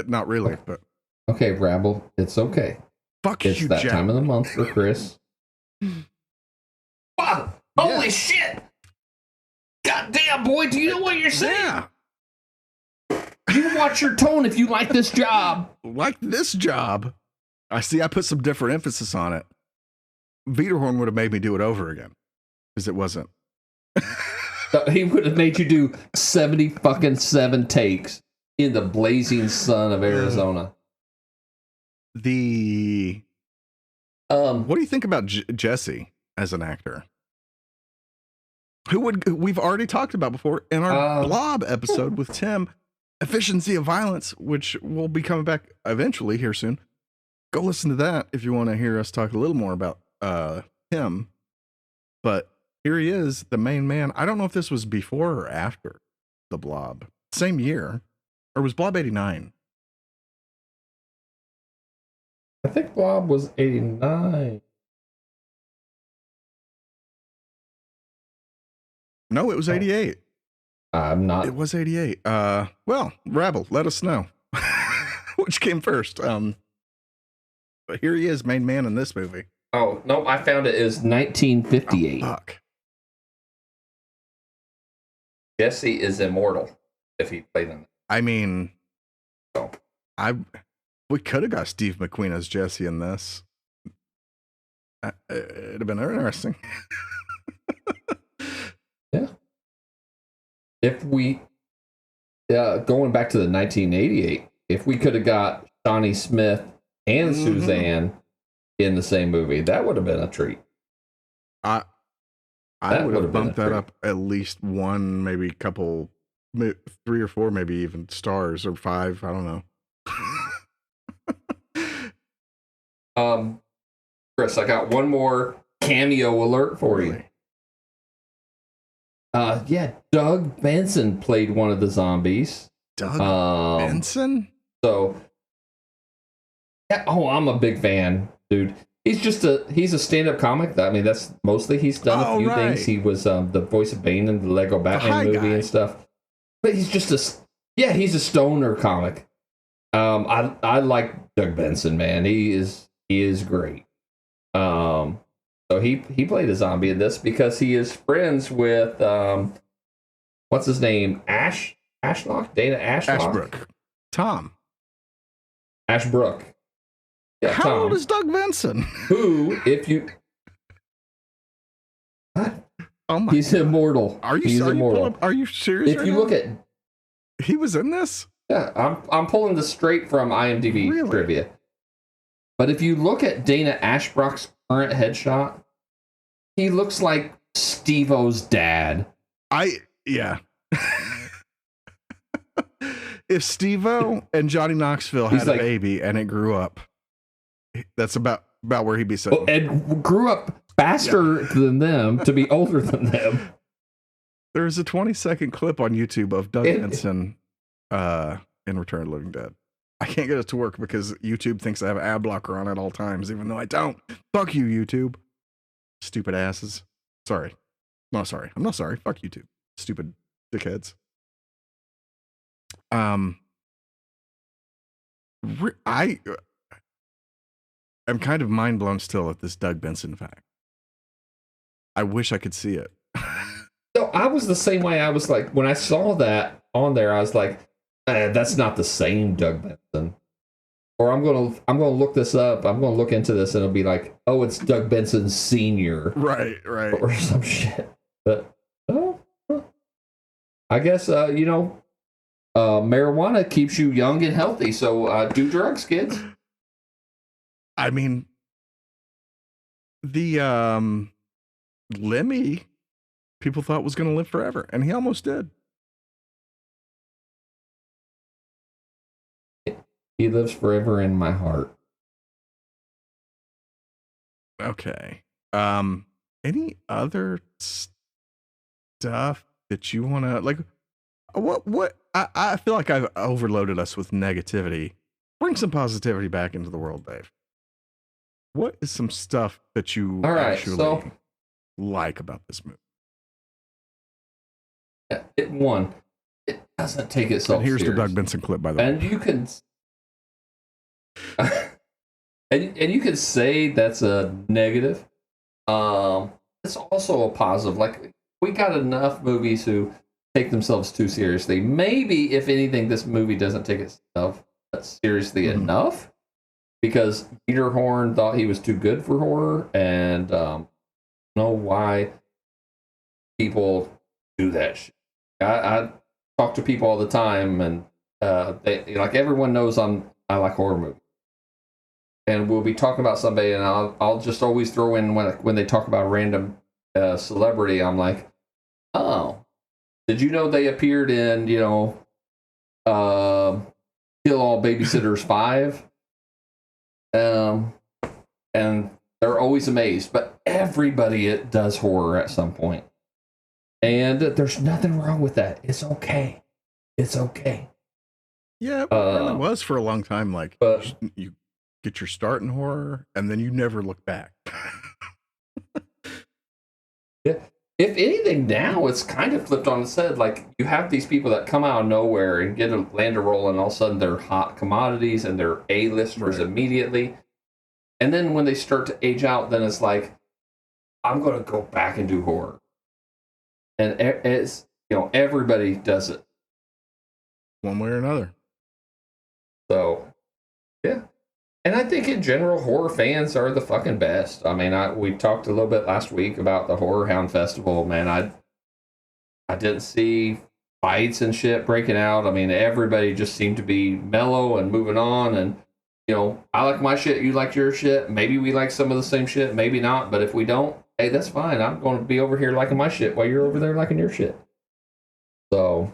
Not really, but okay, Rabble, it's okay. Fuck it's you, that Jack. time of the month for Chris. Wow! Holy shit! God damn, boy, do you know what you're saying? Yeah. You watch your tone if you like this job. Like this job. I put some different emphasis on it. Wiederhorn would have made me do it over again. Because it wasn't. He would have made you do 77 takes in the blazing sun of Arizona. What do you think about Jesse as an actor? We've already talked about before in our Blob episode with Tim, Efficiency of Violence, which will be coming back eventually here soon. Go listen to that if you want to hear us talk a little more about him. But here he is, the main man. I don't know if this was before or after the Blob. Same year. Or was Blob 89? I think Blob was 89. No, it was 88. I'm not. It was 88. Well, Rabble, let us know. Which came first? But here he is, main man in this movie. Oh, no, I found it is 1958. Oh, fuck. Jesse is immortal if he played in it. I mean, we could have got Steve McQueen as Jesse in this. It'd have been interesting. Yeah. If we, going back to the 1988, if we could have got Shawnee Smith and Suzanne in the same movie, that would have been a treat. I would have bumped that up at least one, maybe a couple, 3 or 4, maybe even stars, or 5. I don't know. Chris, I got one more cameo alert for you. Yeah, Doug Benson played one of the zombies. Doug Benson? So, yeah, I'm a big fan, dude. He's a stand-up comic. I mean, that's mostly he's done a few things. He was the voice of Bane in the Lego Batman movie and stuff. But he's just he's a stoner comic. I like Doug Benson, man. He is great. So he played a zombie in this because he is friends with what's his name? Ashlock? Dana Ashlock? Ashbrook. Tom. Ashbrook. Yeah, How old is Doug Benson? Who, if you... What? Oh my He's God. Immortal. He's immortal. Are you serious? If you look at... He was in this? Yeah, I'm pulling this straight from IMDb trivia. But if you look at Dana Ashbrook's current headshot, he looks like Steve-O's dad. Yeah. If Steve-O and Johnny Knoxville had a baby and it grew up, that's about where he'd be sitting. And grew up faster than them to be older than them. There's a 20-second clip on YouTube of Doug Benson in Return of the Living Dead. I can't get it to work because YouTube thinks I have an ad blocker on at all times, even though I don't. Fuck you, YouTube. Stupid asses. Sorry. No, sorry. I'm not sorry. Fuck YouTube. Stupid dickheads. Um, I am kind of mind blown still at this Doug Benson fact. I wish I could see it. No, I was the same way. I was like, when I saw that on there, I was like, that's not the same Doug Benson. Or I'm gonna look this up. I'm gonna look into this, and it'll be like, oh, it's Doug Benson Senior, right, or some shit. But I guess marijuana keeps you young and healthy. So do drugs, kids. I mean, the Lemmy, people thought was going to live forever, and he almost did. He lives forever in my heart. Okay. Any other stuff that you want to like? What? I feel like I've overloaded us with negativity. Bring some positivity back into the world, Dave. What is some stuff that you actually like about this movie? It doesn't take itself. And here's serious. the Doug Benson clip, by the way. And you can, and you can say that's a negative. It's also a positive. Like, we got enough movies who take themselves too seriously. Maybe, if anything, this movie doesn't take itself seriously enough, because Peter Horn thought he was too good for horror, and know why people do that shit. I talk to people all the time, and they, like, everyone knows I like horror movies, and we'll be talking about somebody, and I'll just always throw in when they talk about a random celebrity, I'm like, oh, did you know they appeared in Kill All Babysitters 5? And they're always amazed, but everybody does horror at some point. And there's nothing wrong with that. It's okay. It's okay. Yeah, it really was for a long time. Like, but you get your start in horror, and then you never look back. Yeah. If anything, now it's kind of flipped on its head. Like, you have these people that come out of nowhere and get a land a roll, and all of a sudden they're hot commodities and they're A-listers immediately. And then when they start to age out, then it's like, I'm going to go back and do horror. And it's, everybody does it. One way or another. So, yeah. And I think in general, horror fans are the fucking best. I mean, we talked a little bit last week about the Horror Hound Festival. Man, I didn't see fights and shit breaking out. I mean, everybody just seemed to be mellow and moving on. And, I like my shit, you like your shit. Maybe we like some of the same shit, maybe not. But if we don't, hey, that's fine. I'm going to be over here liking my shit while you're over there liking your shit. So,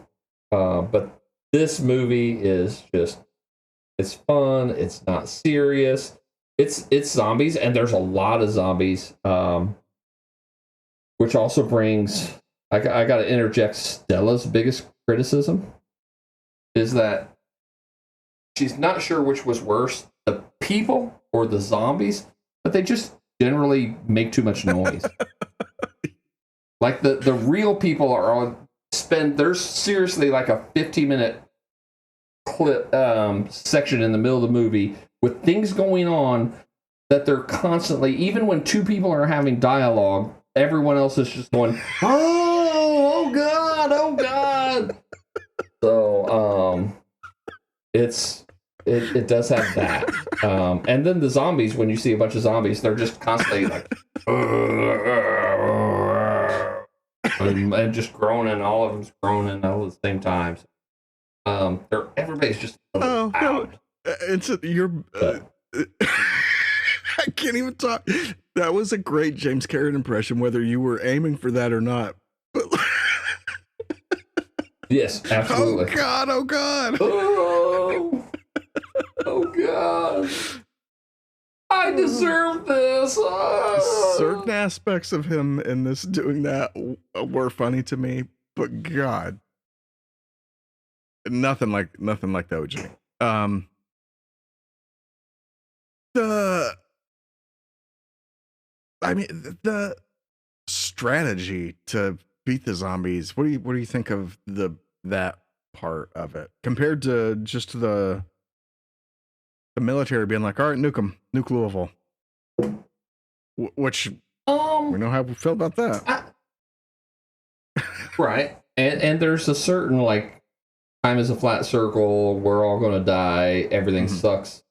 but this movie is just, it's fun. It's not serious. It's zombies, and there's a lot of zombies, which also brings, I got to interject Stella's biggest criticism is that she's not sure which was worse, the people or the zombies, but they just generally make too much noise. Like, the real people there's seriously like a 15-minute clip section in the middle of the movie with things going on that they're constantly, even when two people are having dialogue, everyone else is just going, oh god, oh god. So it does have that, and then the zombies, when you see a bunch of zombies, they're just constantly like and just groaning. All of them's groaning all at the same time. Everybody's just loud. No, I can't even talk. That was a great James Cameron impression, whether you were aiming for that or not. But yes, absolutely. Oh god, oh god. Oh god. I deserve this. Certain aspects of him in this doing that were funny to me, but god. Nothing like the OG. The strategy to beat the zombies. What do you think of that part of it compared to just the military being like, all right, nuke Louisville, which we know how we feel about that. Right. And there's a certain like time is a flat circle, we're all gonna die, everything sucks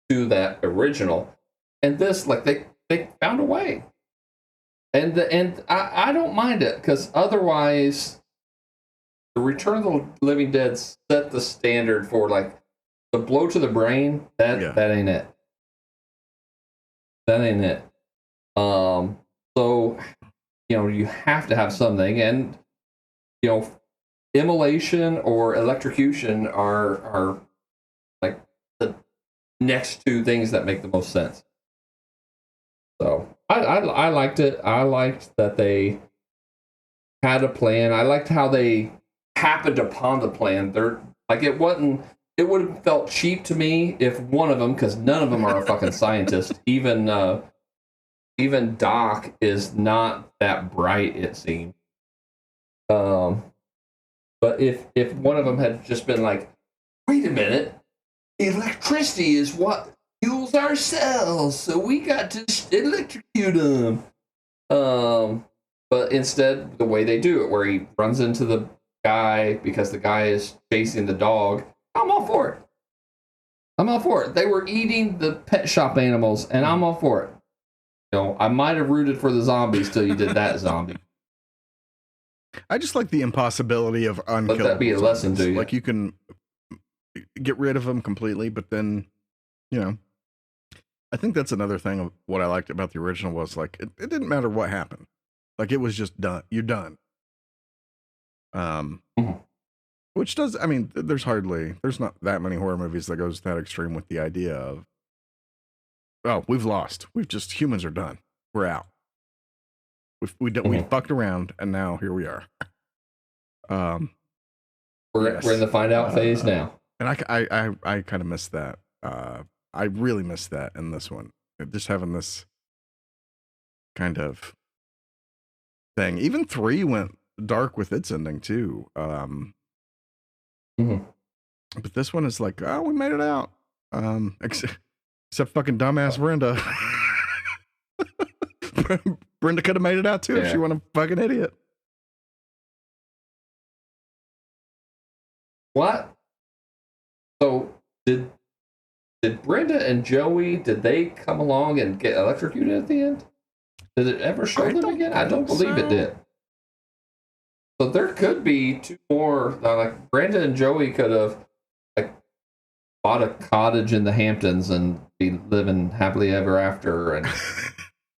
to that original. And this, like they found a way. And I don't mind it, because otherwise the Return of the Living Dead set the standard for like the blow to the brain, that ain't it. That ain't it. So you have to have something, and immolation or electrocution are like the next two things that make the most sense. So I liked it. I liked that they had a plan. I liked how they happened upon the plan. They're like, it would have felt cheap to me if one of them, because none of them are a fucking scientist. Even Doc is not that bright, it seemed. But if one of them had just been like, wait a minute, electricity is what fuels our cells, so we got to electrocute them. But instead, the way they do it, where he runs into the guy because the guy is chasing the dog, I'm all for it. I'm all for it. They were eating the pet shop animals, and I'm all for it. I might have rooted for the zombies till you did that, zombie. I just like the impossibility of unkillable. Let that be a lesson to you. Like, you can get rid of them completely, but then, I think that's another thing of what I liked about the original was, like, it didn't matter what happened. Like, it was just done. You're done. Which does, I mean, there's not that many horror movies that goes that extreme with the idea of, oh, we've lost. Humans are done. We're out. We fucked around, and now here we are. We're in the find out phase now. And I kind of missed that. I really missed that in this one. Just having this kind of thing. Even 3 went dark with its ending too. But this one is like, oh, we made it out. Except fucking dumbass Brenda. Brenda could have made it out too if she wasn't a fucking idiot. What? So did Brenda and Joey, did they come along and get electrocuted at the end? Did it ever show them again? I don't believe it did. So there could be 2 more. Like Brenda and Joey could have like bought a cottage in the Hamptons and be living happily ever after, and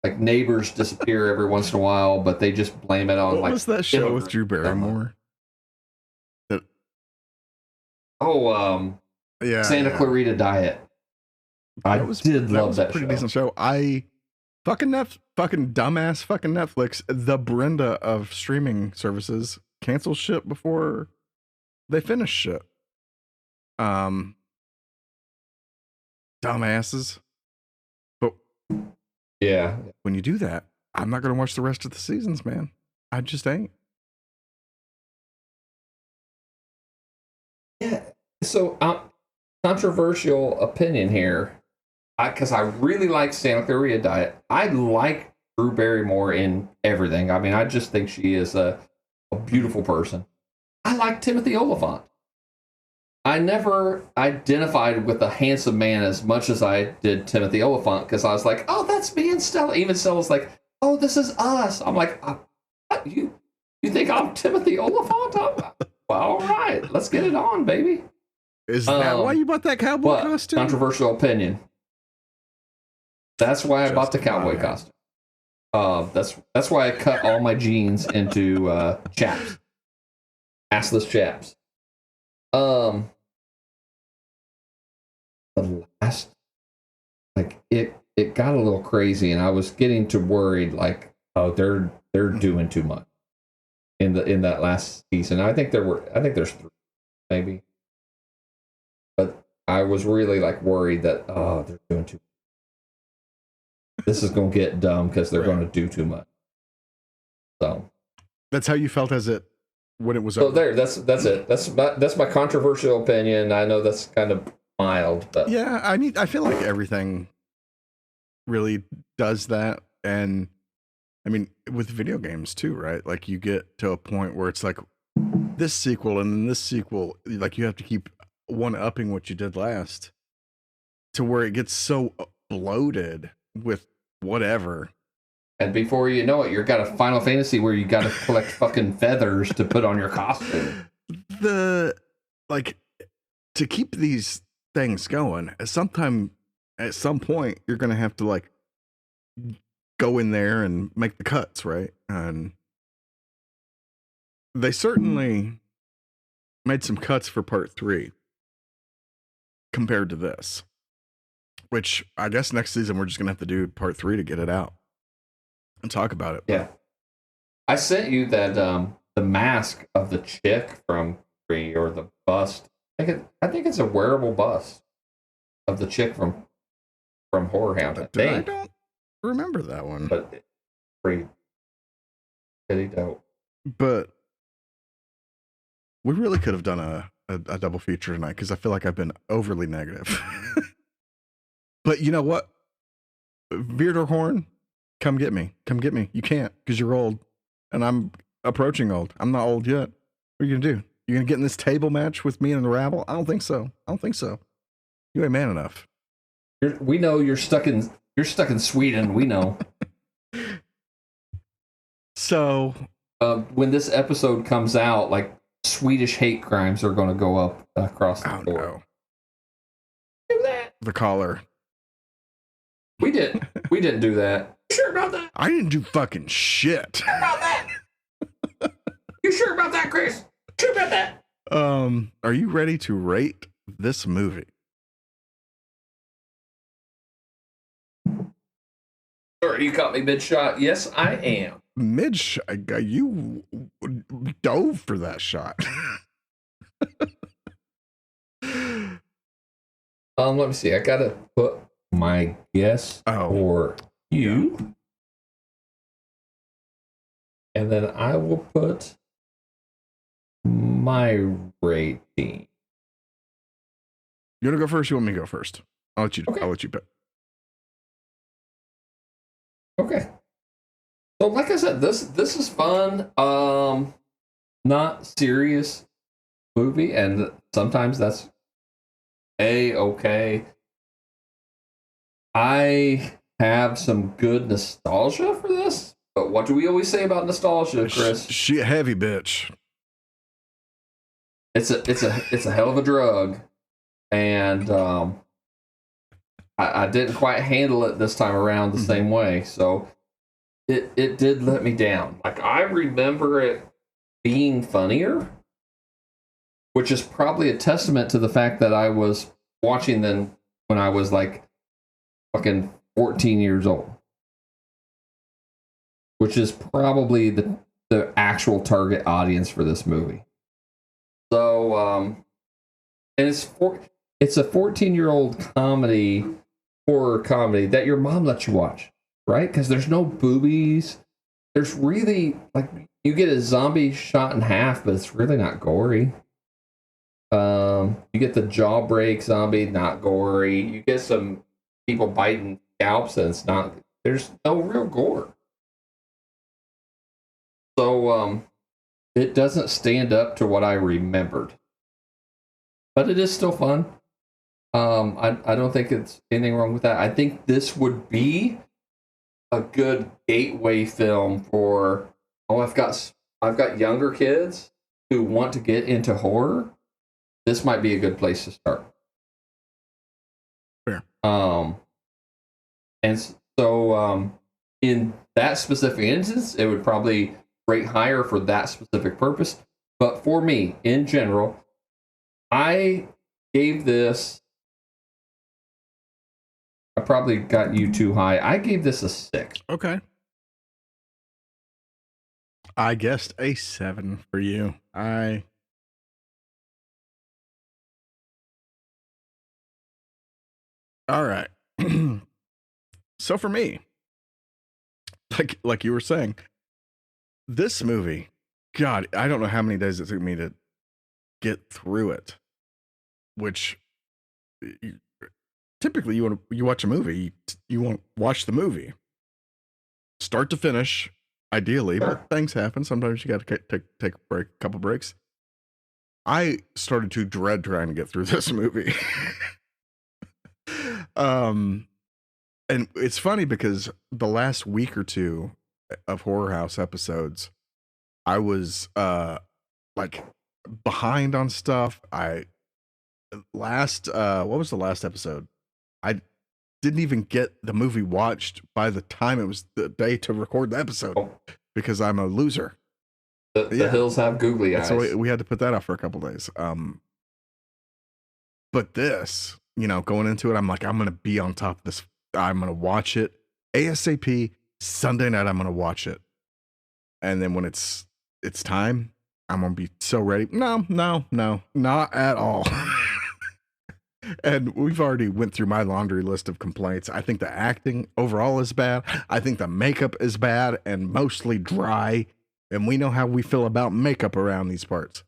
like neighbors disappear every once in a while, but they just blame it on what was that show with Drew Barrymore? Santa Clarita Diet. I did love that show. Pretty decent show. Fucking dumbass fucking Netflix, the Brenda of streaming services, cancel shit before they finish shit. Dumbasses. But yeah, when you do that, I'm not gonna watch the rest of the seasons, man. I just ain't. Yeah. So, controversial opinion here. Because I really like Santa Clarita Diet. I like Drew Barrymore in everything. I mean, I just think she is a beautiful person. I like Timothy Olyphant. I never identified with a handsome man as much as I did Timothy Olyphant, because I was like, oh, that's me and Stella. Even Stella's like, oh, this is us. I'm like, you think I'm Timothy Olyphant? Well, all right, let's get it on, baby. Is that why you bought that cowboy costume? Controversial opinion. That's why I bought the cowboy costume. That's why I cut all my jeans into chaps, assless chaps. The last, like it got a little crazy, and I was getting to worried, like, oh, they're doing too much in that last season. I think there's 3, maybe, but I was really like worried that they're doing too much. This is going to get dumb because they're going to do too much. So that's how you felt as it when it was So over. there, that's it. That's my controversial opinion. I know that's kind of mild, but Yeah, I feel like everything really does that, and I mean with video games too, right? Like you get to a point where it's like this sequel and then this sequel, like you have to keep one upping what you did last to where it gets so bloated with whatever. and before you know it, you've got a Final Fantasy where you got to collect fucking feathers to put on your costume. The like to keep these things going, at some point you're gonna have to like go in there and make the cuts, right? And they certainly made some cuts for part 3 compared to this, which I guess next season we're just gonna have to do part 3 to get it out and talk about it. Yeah, I sent you that the mask of the chick from 3, or the bust. I think it's a wearable bust of the chick from Horror Hound. I don't remember that one, but it's pretty dope. But we really could have done a double feature tonight because I feel like I've been overly negative. But you know what? Veerderhorn, come get me. Come get me. You can't because you're old. And I'm approaching old. I'm not old yet. What are you going to do? You're going to get in this table match with me and the rabble? I don't think so. You ain't man enough. We know you're stuck in Sweden. We know. So when this episode comes out, like Swedish hate crimes are going to go up across the board. No. Do that. The collar. We didn't do that. You sure about that? I didn't do fucking shit. Sure about that? You sure about that, Chris? Sure about that? Are you ready to rate this movie? Sorry, you caught me mid-shot. Yes, I am. You dove for that shot. Let me see. I gotta put my guess for you, and then I will put my rating. You want to go first? You want me to go first? I'll let you. Okay. I'll let you pick. Okay. So, like I said, this is fun. Not serious movie, and sometimes that's okay. I have some good nostalgia for this, but what do we always say about nostalgia, Chris? She a heavy bitch. It's a hell of a drug, and I didn't quite handle it this time around the same way, so it did let me down. Like, I remember it being funnier, which is probably a testament to the fact that I was watching them when I was like fucking 14 years old, which is probably the actual target audience for this movie. So, and it's a 14-year-old horror comedy that your mom lets you watch, right? Because there's no boobies. There's really, like, you get a zombie shot in half, but it's really not gory. You get the jaw break zombie, not gory. You get some people biting scalps, and there's no real gore. So, it doesn't stand up to what I remembered. But it is still fun. I don't think it's anything wrong with that. I think this would be a good gateway film for, I've got younger kids who want to get into horror. This might be a good place to start. Fair. And so in that specific instance, it would probably rate higher for that specific purpose. But for me, in general, I gave this, I probably got you too high. I gave this a 6. Okay. I guessed a 7 for you. All right. So for me, like you were saying, this movie God, I don't know how many days it took me to get through it. Which typically you watch a movie, you want to watch the movie start to finish, ideally, Sure. but things happen. Sometimes you got to take a break, couple breaks. I started to dread trying to get through this movie. And it's funny because the last week or two of Horror House episodes, I was like behind on stuff. What was the last episode? I didn't even get the movie watched by the time it was the day to record the episode because I'm a loser. The hills have googly eyes. So we had to put that off for a couple days. But this, going into it, I'm like, I'm gonna be on top of this. I'm gonna watch it ASAP. Sunday night, I'm gonna watch it, and then when it's time, I'm gonna be so ready. No, not at all. And we've already went through my laundry list of complaints. I think the acting overall is bad. I think the makeup is bad and mostly dry. And we know how we feel about makeup around these parts.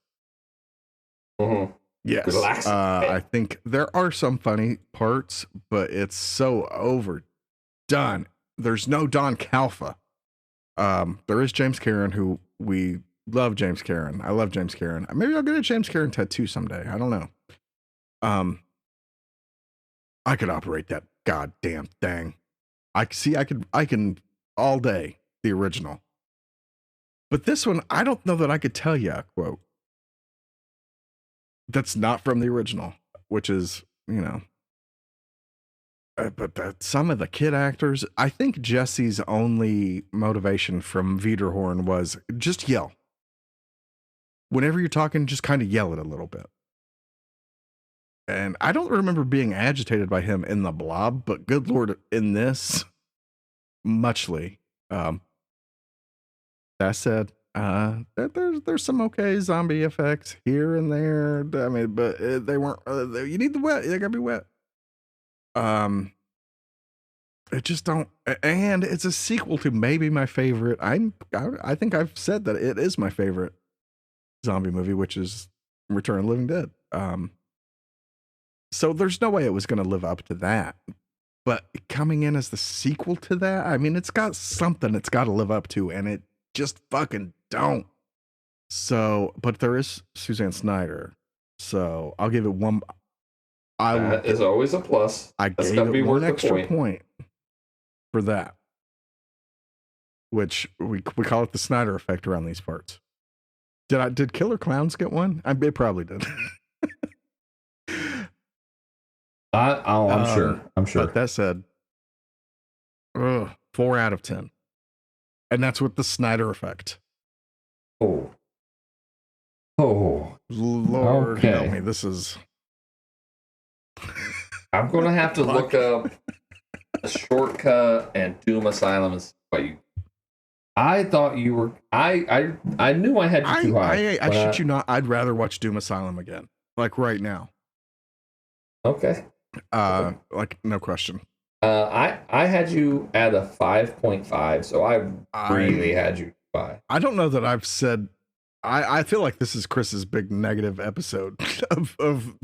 Mm-hmm. Yes. I think there are some funny parts, but it's so overdone. There's no Don Calfa. There is James Karen, who we love. James Karen. I love James Karen. Maybe I'll get a James Karen tattoo someday. I don't know. I could operate that goddamn thing. I can all day, the original. But this one, I don't know that I could tell you a quote that's not from the original, which is, but some of the kid actors, I think Jesse's only motivation from Wiederhorn was just yell. Whenever you're talking, just kind of yell it a little bit. And I don't remember being agitated by him in The Blob, but good Lord, in this, muchly. That said, there's some okay zombie effects here and there. I mean, but they weren't. You need the wet. They gotta be wet. It just don't. And it's a sequel to maybe my favorite. I think I've said that it is my favorite zombie movie, which is Return of the Living Dead. So there's no way it was going to live up to that. But coming in as the sequel to that, I mean, it's got something it's got to live up to, and it just fucking don't. So, but there is Suzanne Snyder. So I'll give it one. That is always a plus. That's gave it one extra point for that. Which we call it the Snyder effect around these parts. Did Killer Clowns get one? It probably did. I'm sure. But that said, 4 out of 10. And that's with the Snyder effect. Oh. Lord help me. This is... I'm going to have to look up a shortcut and Doom Asylum and see what you... I thought you were... I knew I had you too high. I shit you not. I'd rather watch Doom Asylum again. Like right now. Okay. Like no question. I had you at a 5.5, so I really had you 5. I don't know that I've said. I feel like this is Chris's big negative episode of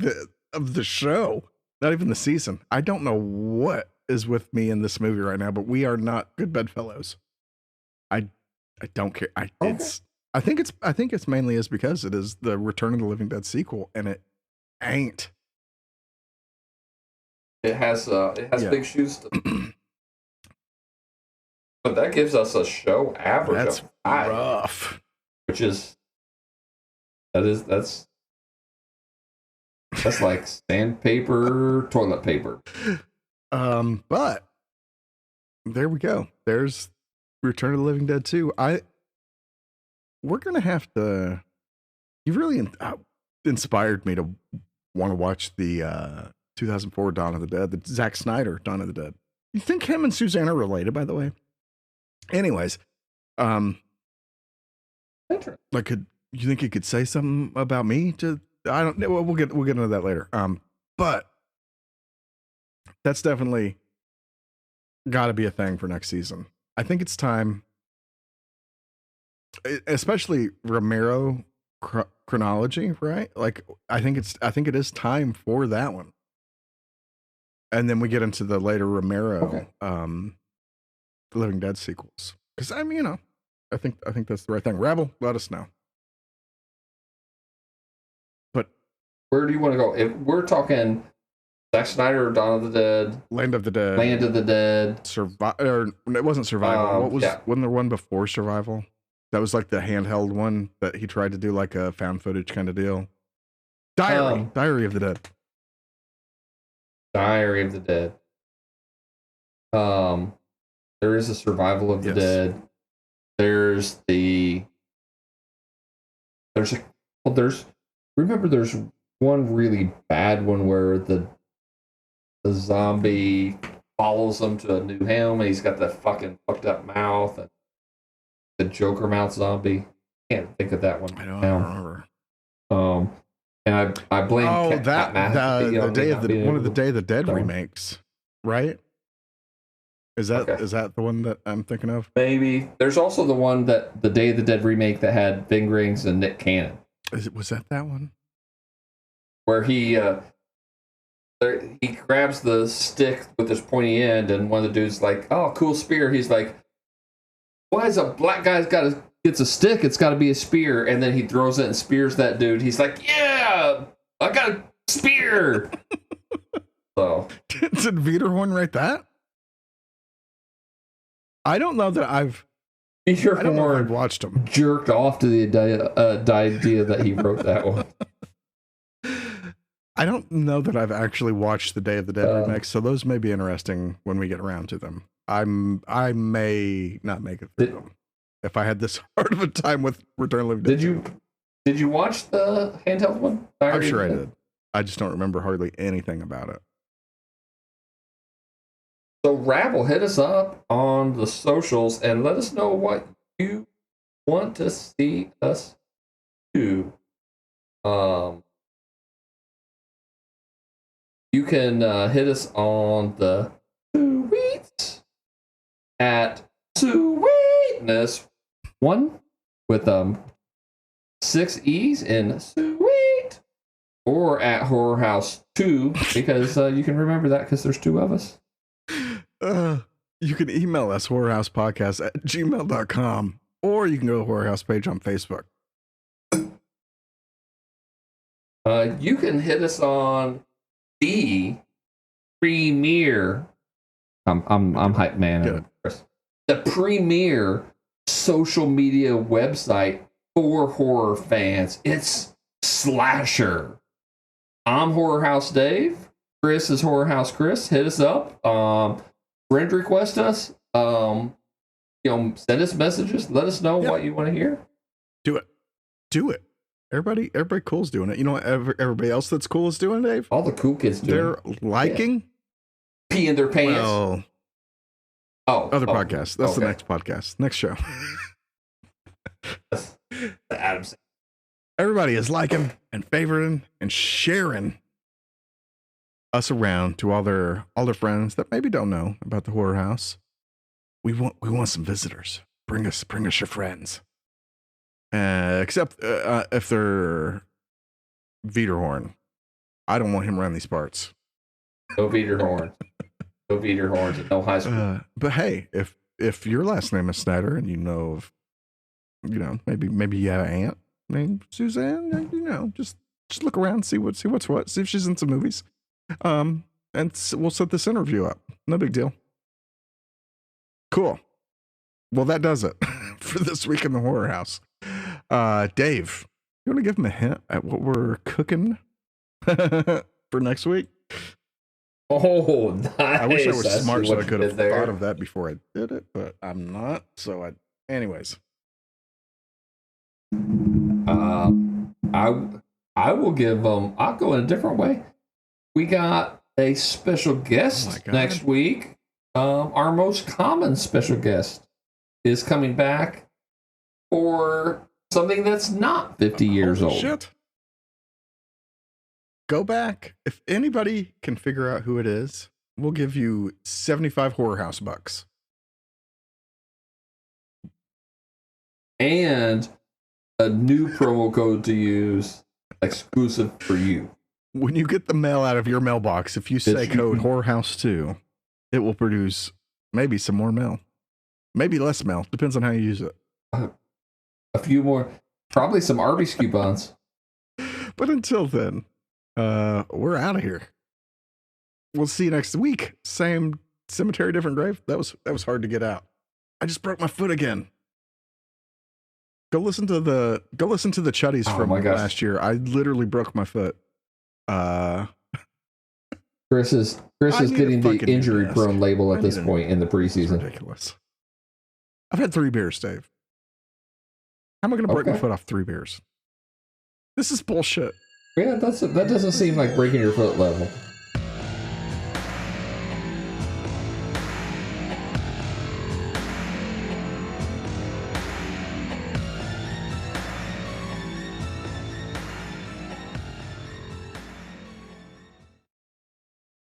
the show, not even the season. I don't know what is with me in this movie right now, but we are not good bedfellows. I don't care. I think it's mainly is because it is the Return of the Living Dead sequel, and it ain't. It has big shoes to but that gives us a show average That's of 5, rough. which is that's like sandpaper, toilet paper. But there we go. There's Return of the Living Dead 2. We're gonna have to. You really inspired me to want to watch the 2004 Dawn of the Dead, the Zack Snyder Dawn of the Dead. You think him and Suzanne are related, by the way? Anyways, like, you think he could say something about me? I don't know. We'll get into that later. But that's definitely got to be a thing for next season. I think it's time. especially Romero chronology, right? Like I think it is time for that one. And then we get into the later Romero Living Dead sequels. Because I mean, I think that's the right thing. Rabble, let us know. But where do you want to go? If we're talking Zack Snyder, Dawn of the Dead, Land of the Dead, or it wasn't Survival. Wasn't there one before Survival? That was like the handheld one that he tried to do like a found footage kind of deal. Diary of the Dead. Diary of the Dead. There is a Survival of the Dead. There's one really bad one where the zombie follows him to a new home and he's got that fucking fucked up mouth and the Joker mouth zombie. Can't think of that one. I don't remember. And I blame the Day of the Dead remakes, right? Is that the one that I'm thinking of? Maybe. There's also the one that the Day of the Dead remake that had Ving Rhames and Nick Cannon. Was that one? Where he grabs the stick with his pointy end, and one of the dudes like, "Oh, cool spear." He's like, "Why is a black guy's gets a stick? It's got to be a spear." And then he throws it and spears that dude. He's like, "Yeah, I got a spear." So did Wiederhorn write that? I don't know that I've watched him. Jerked off to the idea that he wrote that one. I don't know that I've actually watched the Day of the Dead remix, so those may be interesting when we get around to them. I may not make it through them if I had this hard of a time with Return of the Living Dead. Did you watch the handheld one? I'm sure I did. I just don't remember hardly anything about it. So Rabble, hit us up on the socials and let us know what you want to see us do. You can hit us on the tweets at Sweetness1 with 6 E's in sweet, or at Horror House 2 because you can remember that because there's 2 of us. You can email us horrorhousepodcast@gmail.com, or you can go to the Horror House page on Facebook. You can hit us on the premier. I'm hype man. The premier social media website for horror fans. It's Slasher. I'm Horror House Dave. Chris is Horror House Chris. Hit us up. Friend request us. Send us messages. Let us know what you want to hear. Do it. Everybody cool's doing it. You know what everybody else that's cool is doing, Dave? All the cool kids do. They're liking pee in their pants. Other podcasts. That's the next podcast. Next show. The Adams. Everybody is liking and favoriting and sharing us around to all their friends that maybe don't know about the Horror House. We want some visitors. Bring us your friends. Except if they're Wiederhorn. I don't want him around these parts. No Wiederhorn. No Wiederhorns at no high school. But hey, if your last name is Snyder and maybe you have an aunt named Suzanne, just look around, see what's what, see if she's in some movies. And we'll set this interview up. No big deal. Cool. Well, that does it for this week in the Horror House. Dave, you want to give him a hint at what we're cooking for next week? Oh, nice. I wish I was smart so I could have thought of that before I did it, but I'm not. So anyways. I will give I'll go in a different way. We got a special guest next week. Our most common special guest is coming back for something that's not 50 years old. Shit. Go back. If anybody can figure out who it is, we'll give you 75 Horror House bucks. and a new promo code to use exclusive for you. When you get the mail out of your mailbox, if you say code Whorehouse2, it will produce maybe some more mail. Maybe less mail. Depends on how you use it. A few more, probably some Arby's coupons. But until then, we're out of here. We'll see you next week. Same cemetery, different grave. That was hard to get out. I just broke my foot again. Go listen to the Chuddies from last year. I literally broke my foot. Chris is getting the injury prone label at this point in the preseason. Ridiculous. I've had 3 beers, Dave. How am I going to break my foot off 3 beers? This is bullshit. Yeah, that doesn't seem like breaking your foot level.